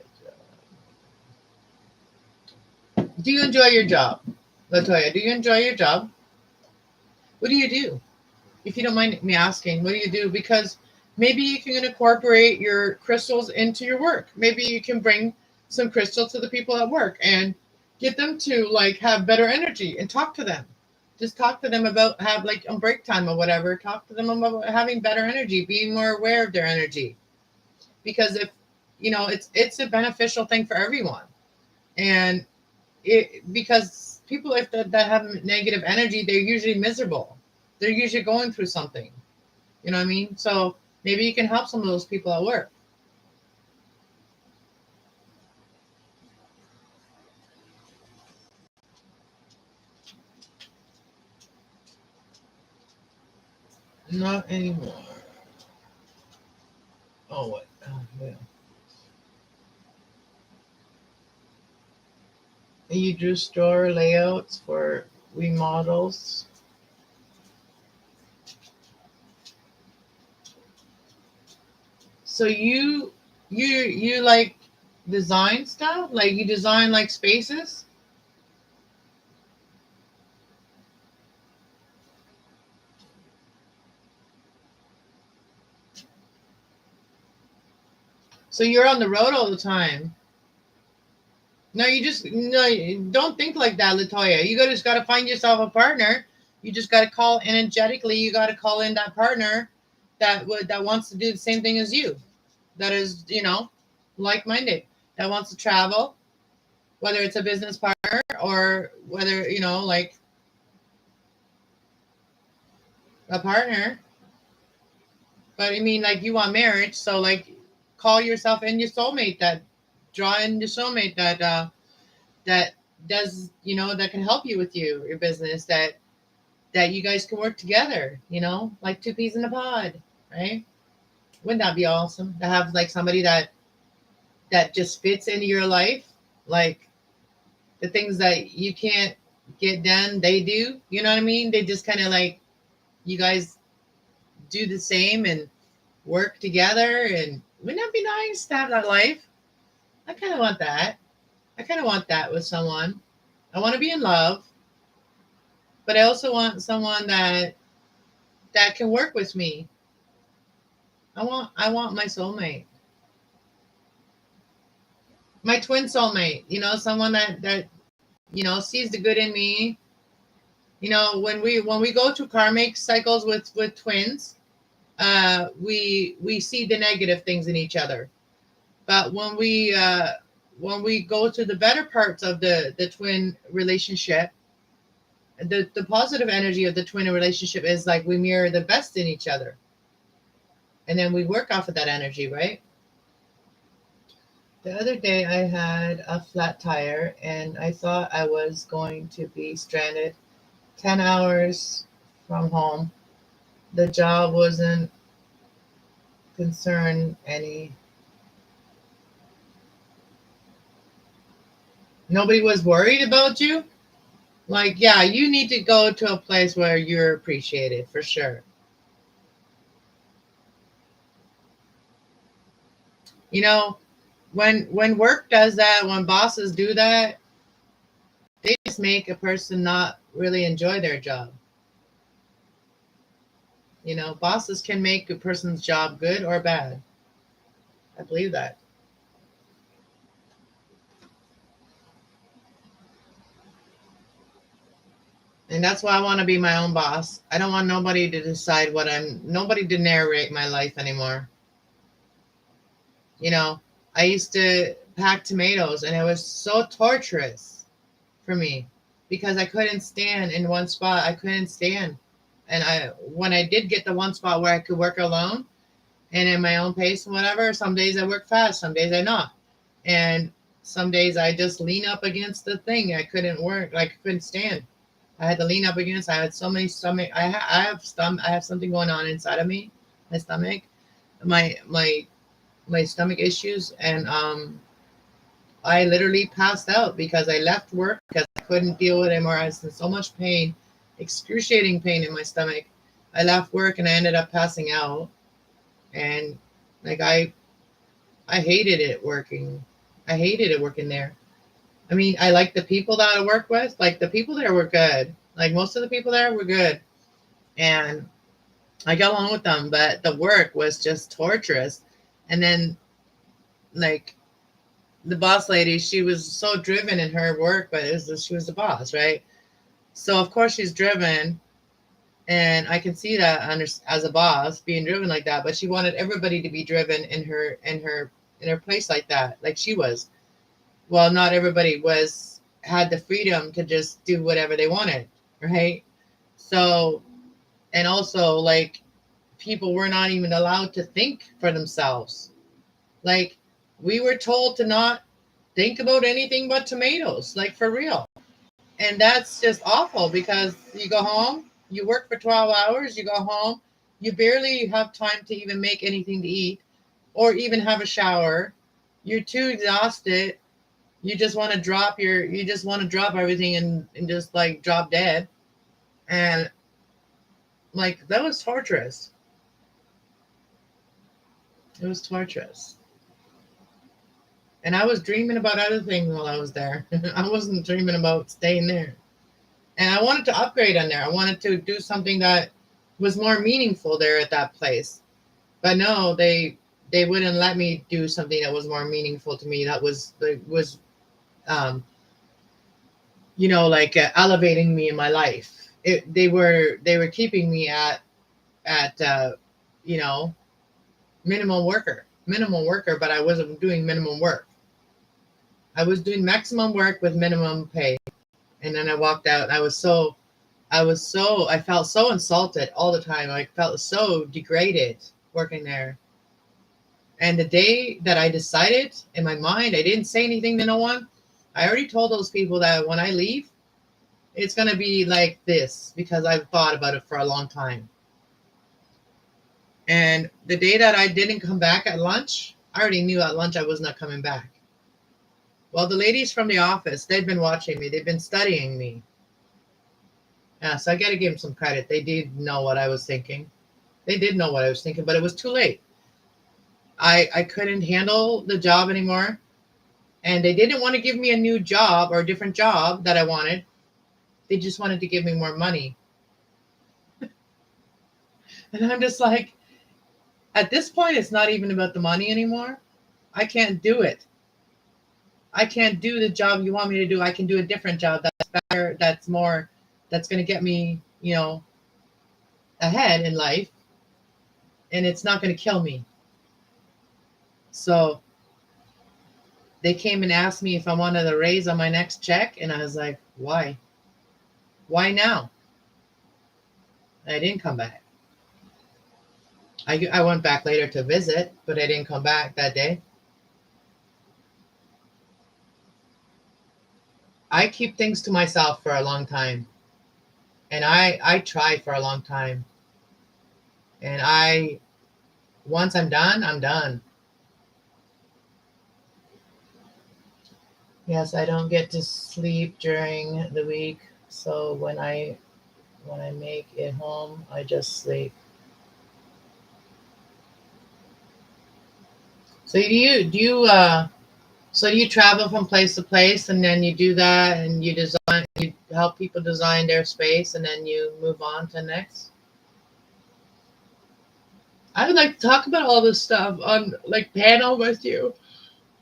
A: job. Do you enjoy your job, Latoya? Do you enjoy your job? What do you do? If you don't mind me asking, what do you do? Because maybe you can incorporate your crystals into your work. Maybe you can bring some crystals to the people at work and get them to like have better energy and talk to them. Just talk to them about have like on break time or whatever. Talk to them about having better energy, being more aware of their energy. Because if you know, it's a beneficial thing for everyone. And it because people if that have negative energy, they're usually miserable. They're usually going through something. You know what I mean? So maybe you can help some of those people at work. Not anymore. Oh, what? Oh, yeah. You drew store layouts for remodels. So you like design stuff? Like you design like spaces? So you're on the road all the time. No, you just no. Don't think like that, Latoya. You just got to find yourself a partner. You just got to call energetically. You got to call in that partner that wants to do the same thing as you. That is, like minded. That wants to travel, whether it's a business partner or whether like a partner. But I mean, like you want marriage, so like call yourself in your soulmate. That draw in your soulmate that does that can help you with your business that you guys can work together, like two peas in a pod, right? Wouldn't that be awesome to have like somebody that just fits into your life, like the things that you can't get done, they do. You know what I mean? They just kind of like you guys do the same and work together, and wouldn't that be nice to have that life? I kind of want that. I kind of want that with someone. I want to be in love, but I also want someone that can work with me. I want my soulmate, my twin soulmate. Someone that sees the good in me. When we go through karmic cycles with twins, we see the negative things in each other. But when we go to the better parts of the twin relationship, the positive energy of the twin relationship is like we mirror the best in each other, and then we work off of that energy, right? The other day I had a flat tire and I thought I was going to be stranded 10 hours from home. The job wasn't concerned any. Nobody was worried about you? Like, yeah, you need to go to a place where you're appreciated for sure. You know, when work does that, when bosses do that, they just make a person not really enjoy their job. You know, bosses can make a person's job good or bad. I believe that. And that's why I want to be my own boss. I don't want nobody to decide nobody to narrate my life anymore. You know, I used to pack tomatoes and it was so torturous for me because I couldn't stand in one spot. I couldn't stand. And when I did get the one spot where I could work alone and in my own pace and whatever, some days I work fast, some days I not. And some days I just lean up against the thing. I couldn't work, like I couldn't stand. I had to lean up against. I had so many stomach. I have something going on inside of me, my stomach, my my my stomach issues, and I literally passed out because I left work because I couldn't deal with it anymore. I was in so much pain, excruciating pain in my stomach. I left work and I ended up passing out, and like I hated it working. I hated it working there. I mean, I like the people that I work with. Like the people there were good. Like most of the people there were good, and I got along with them. But the work was just torturous. And then like the boss lady, she was so driven in her work, but she was the boss, right? So of course she's driven, and I can see that as a boss being driven like that. But she wanted everybody to be driven in her place like that, like she was. Well, not everybody had the freedom to just do whatever they wanted, right? So, and also like people were not even allowed to think for themselves. Like we were told to not think about anything but tomatoes, like for real. And that's just awful because you go home, you work for 12 hours, you go home, you barely have time to even make anything to eat or even have a shower. You're too exhausted. You just want to drop everything and just like drop dead. And like that was torturous. It was torturous. And I was dreaming about other things while I was there. I wasn't dreaming about staying there. And I wanted to upgrade on there. I wanted to do something that was more meaningful there at that place. But no, they wouldn't let me do something that was more meaningful to me. That was um, like elevating me in my life. They were keeping me at you know minimum worker, but I wasn't doing minimum work. I was doing maximum work with minimum pay. And then I walked out. I felt so insulted all the time. I felt so degraded working there. And the day that I decided in my mind, I didn't say anything to no one. I already told those people that when I leave, it's going to be like this because I've thought about it for a long time. And the day that I didn't come back at lunch, I already knew at lunch I was not coming back. Well, the ladies from the office, they'd been watching me. They've been studying me. Yeah, so I got to give them some credit. They did know what I was thinking. They did know what I was thinking, but it was too late. I couldn't handle the job anymore. And they didn't want to give me a new job or a different job that I wanted. They just wanted to give me more money. And I'm just like, at this point, it's not even about the money anymore. I can't do it. I can't do the job you want me to do. I can do a different job that's better, that's going to get me, ahead in life. And it's not going to kill me. So they came and asked me if I wanted a raise on my next check. And I was like, why? Why now? And I didn't come back. I went back later to visit, but I didn't come back that day. I keep things to myself for a long time. And I try for a long time. And once I'm done, I'm done. Yes, I don't get to sleep during the week. So when I make it home, I just sleep. So do you travel from place to place and then you do that and you help people design their space and then you move on to next? I would like to talk about all this stuff on like panel with you.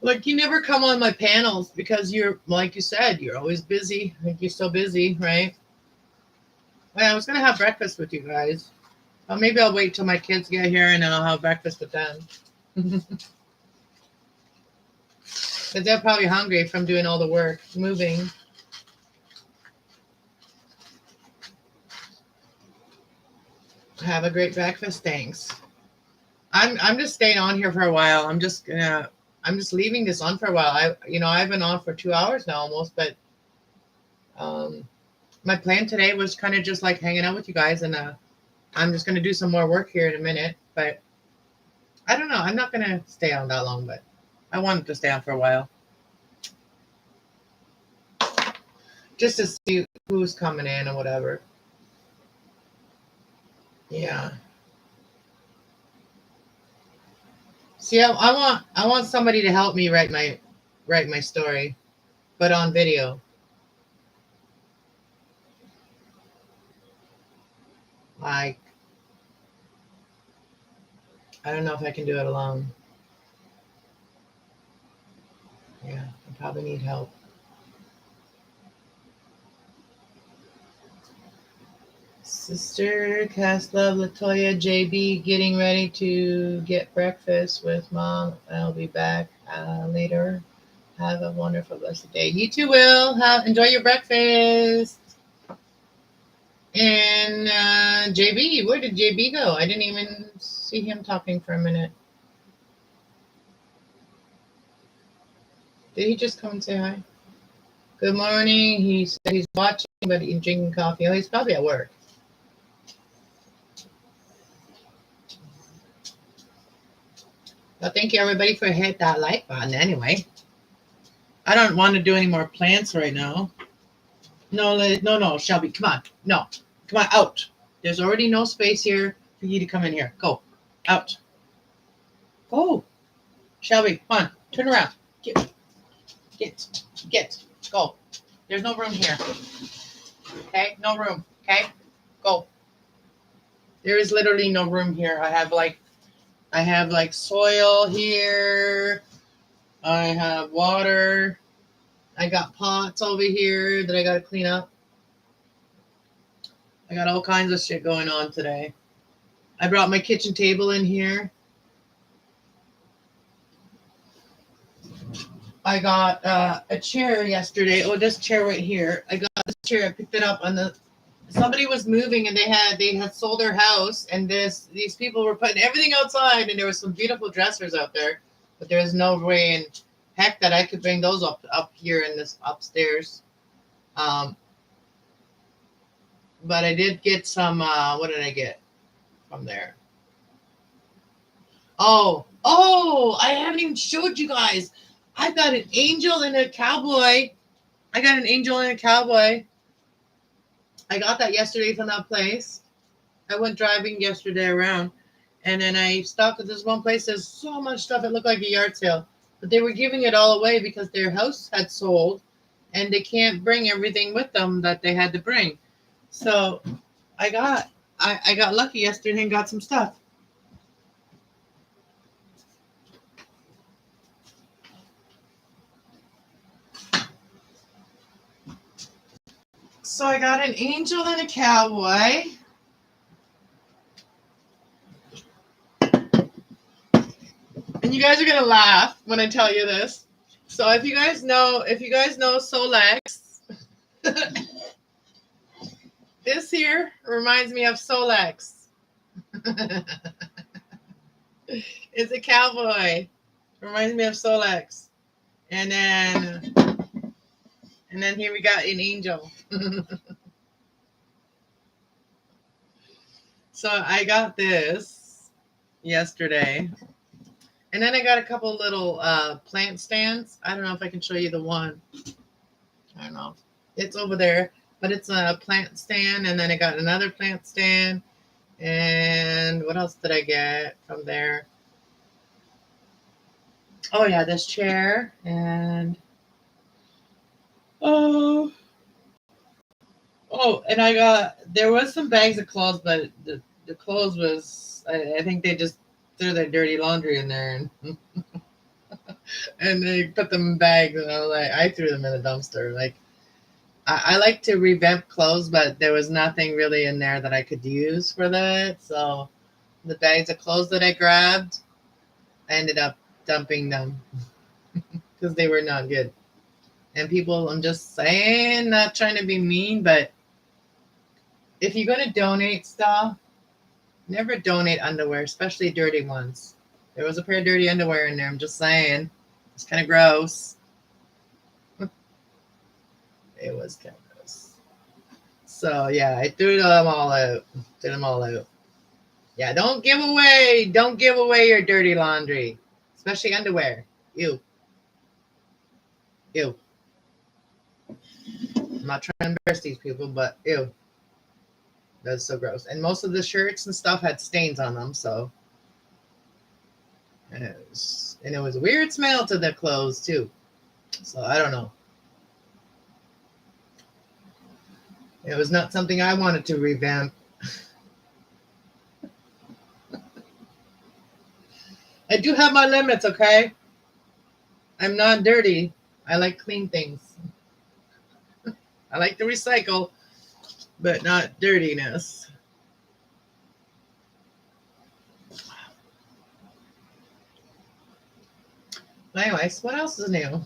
A: Like you never come on my panels because you're like you said, you're always busy. Like you're so busy, right? Well, I was gonna have breakfast with you guys. Maybe I'll wait till my kids get here and then I'll have breakfast with them. Because they're probably hungry from doing all the work, moving. Have a great breakfast. Thanks. I'm just staying on here for a while. I'm just leaving this on for a while. I've been on for 2 hours now almost, but um my plan today was kind of just like hanging out with you guys and I'm just gonna do some more work here in a minute, but I don't know. I'm not gonna stay on that long, but I wanted to stay on for a while. Just to see who's coming in or whatever. Yeah. See, I want somebody to help me write my story, but on video. Like I don't know if I can do it alone. Yeah, I probably need help. Sister, Cass, Love, Latoya, JB, getting ready to get breakfast with mom. I'll be back later. Have a wonderful, blessed day. You too, Will. Enjoy your breakfast. And JB, where did JB go? I didn't even see him talking for a minute. Did he just come and say hi? Good morning. He said he's watching, but he's drinking coffee. Oh, he's probably at work. Well, thank you everybody for hitting that like button anyway. I don't want to do any more plants right now. No, Shelby, come on. No, come on, out. There's already no space here for you to come in here. Go, out. Go. Shelby, come on, turn around. Get, go. There's no room here. Okay, no room. Okay, go. There is literally no room here. I have like soil here. I have water. I got pots over here that I got to clean up. I got all kinds of shit going on today. I brought my kitchen table in here. I got a chair yesterday. Oh, this chair right here. I got this chair. I picked it up on somebody was moving and they had sold their house and these people were putting everything outside and there was some beautiful dressers out there, but there was no way in heck that I could bring those up here in this upstairs. But I did get some what did I get from there? Oh, I haven't even showed you guys. I got an angel and a cowboy. I got an angel and a cowboy. I got that yesterday from that place. I went driving yesterday around, and then I stopped at this one place. There's so much stuff. It looked like a yard sale, but they were giving it all away because their house had sold, and they can't bring everything with them that they had to bring. So I got lucky yesterday and got some stuff. So I got an angel and a cowboy. And you guys are gonna laugh when I tell you this. So if you guys know Solex, this here reminds me of Solex. It's a cowboy. Reminds me of Solex. And And then here we got an angel. So I got this yesterday. And then I got a couple little plant stands. I don't know if I can show you the one. I don't know. It's over there. But it's a plant stand. And then I got another plant stand. And what else did I get from there? Oh, yeah, this chair. And oh, and there was some bags of clothes, but the clothes was, I think they just threw their dirty laundry in there and and they put them in bags, and I threw them in the dumpster. Like, I like to revamp clothes, but there was nothing really in there that I could use for that. So the bags of clothes that I grabbed, I ended up dumping them because they were not good. And people, I'm just saying, not trying to be mean, but if you're going to donate stuff, never donate underwear, especially dirty ones. There was a pair of dirty underwear in there. I'm just saying. It's kind of gross. It was kind of gross. So, yeah, I threw them all out. Yeah, don't give away your dirty laundry, especially underwear. Ew. I'm not trying to embarrass these people, but ew. That's so gross. And most of the shirts and stuff had stains on them, so. And it was a weird smell to the clothes, too. So, I don't know. It was not something I wanted to revamp. I do have my limits, okay? I'm not dirty. I like clean things. I like to recycle, but not dirtiness. Anyways, what else is new?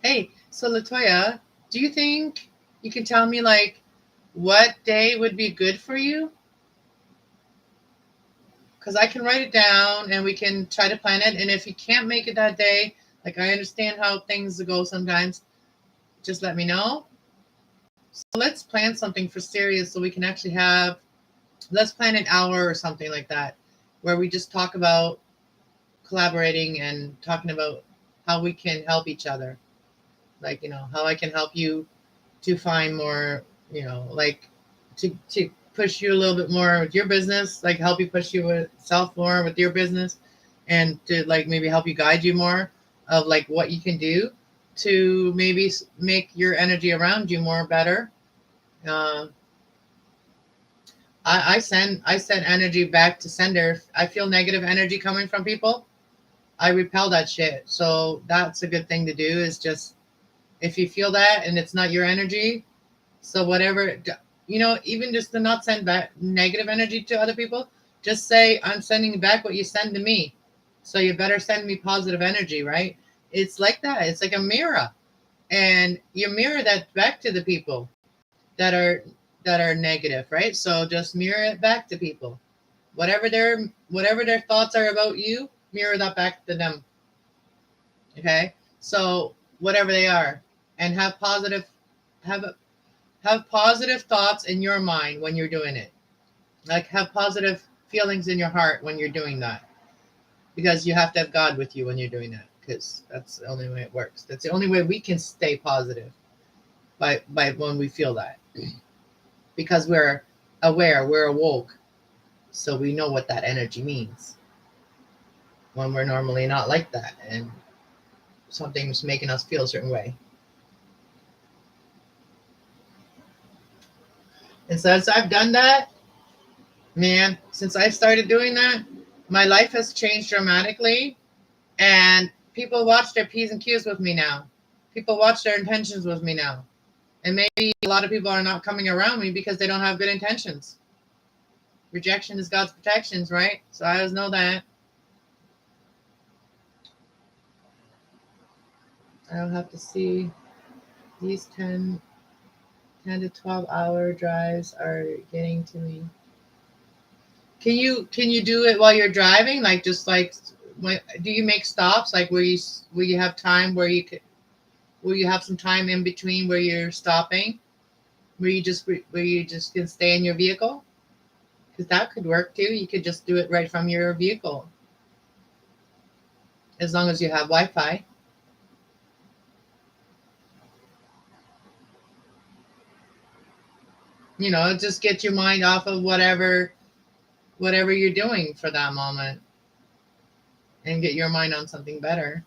A: Hey, so Latoya, do you think you can tell me, like, what day would be good for you? Because I can write it down and we can try to plan it. And if you can't make it that day, like, I understand how things go sometimes, just let me know. So let's plan something for serious so we can actually let's plan an hour or something like that, where we just talk about collaborating and talking about how we can help each other. Like, how I can help you to find more, like to push you a little bit more with your business, like help you push you with self more with your business, and to like maybe help you guide you more of like what you can do to maybe make your energy around you more better. I send energy back to sender. If I feel negative energy coming from people, I repel that shit. So that's a good thing to do, is just, if you feel that and it's not your energy, so whatever, even just to not send back negative energy to other people, just say, I'm sending back what you send to me. So you better send me positive energy, right? It's like that. It's like a mirror. And you mirror that back to the people that are negative, right? So just mirror it back to people. Whatever their thoughts are about you, mirror that back to them. Okay? So whatever they are, and have positive thoughts in your mind when you're doing it. Like, have positive feelings in your heart when you're doing that. Because you have to have God with you when you're doing that. Because that's the only way it works. That's the only way we can stay positive. By when we feel that. Because we're aware, we're awoke. So we know what that energy means. When we're normally not like that. And something's making us feel a certain way. And so as I've done that, man, since I started doing that, my life has changed dramatically. And people watch their P's and Q's with me now. People watch their intentions with me now. And maybe a lot of people are not coming around me because they don't have good intentions. Rejection is God's protections, right? So I always know that. I'll have to see. These 10 to 12-hour drives are getting to me. Can you do it while you're driving? Like, just like, do you make stops? Like, where you have time where you could, Will you have some time in between where you're stopping, where you just can stay in your vehicle? Because that could work too. You could just do it right from your vehicle, as long as you have Wi-Fi. You know, just get your mind off of whatever you're doing for that moment, and get your mind on something better.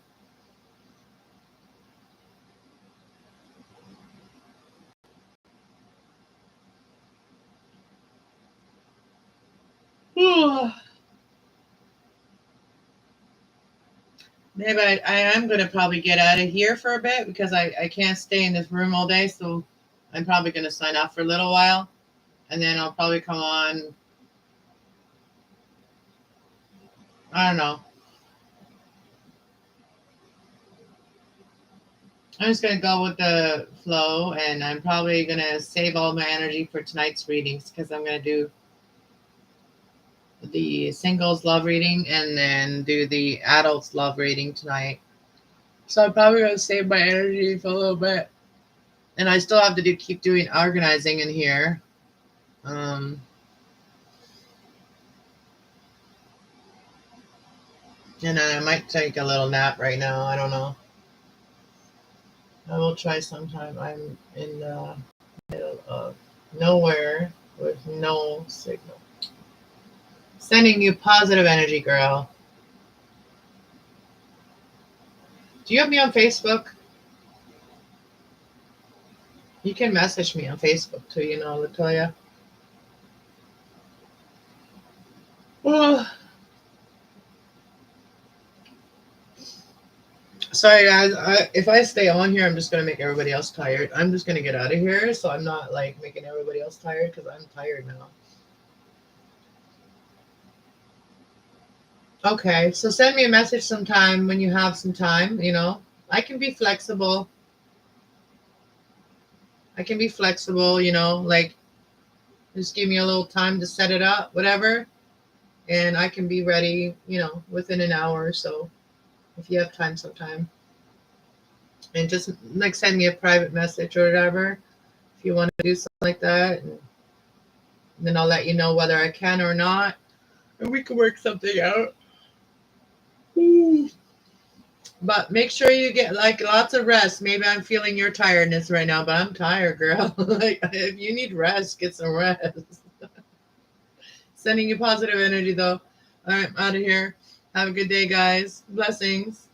A: Maybe I am going to probably get out of here for a bit because I can't stay in this room all day. So I'm probably going to sign off for a little while, and then I'll probably come on. I don't know. I'm just going to go with the flow, and I'm probably going to save all my energy for tonight's readings because I'm going to do the singles love reading and then do the adults love reading tonight. So I'm probably going to save my energy for a little bit. And I still have to keep doing organizing in here. And I might take a little nap right now. I don't know. I will try sometime. I'm in the middle of nowhere with no signal. Sending you positive energy, girl. Do you have me on Facebook? You can message me on Facebook too, Latoya. Well, sorry guys. If I stay on here, I'm just gonna make everybody else tired. I'm just gonna get out of here, so I'm not like making everybody else tired because I'm tired now. Okay, so send me a message sometime when you have some time. I can be flexible. Like just give me a little time to set it up, whatever, and I can be ready, within an hour or so if you have time sometime. And just like send me a private message or whatever if you want to do something like that, and then I'll let you know whether I can or not, and we can work something out. But make sure you get like lots of rest. Maybe I'm feeling your tiredness right now, but I'm tired, girl. Like if you need rest, get some rest. Sending you positive energy though. All right, I'm out of here. Have a good day, guys. Blessings.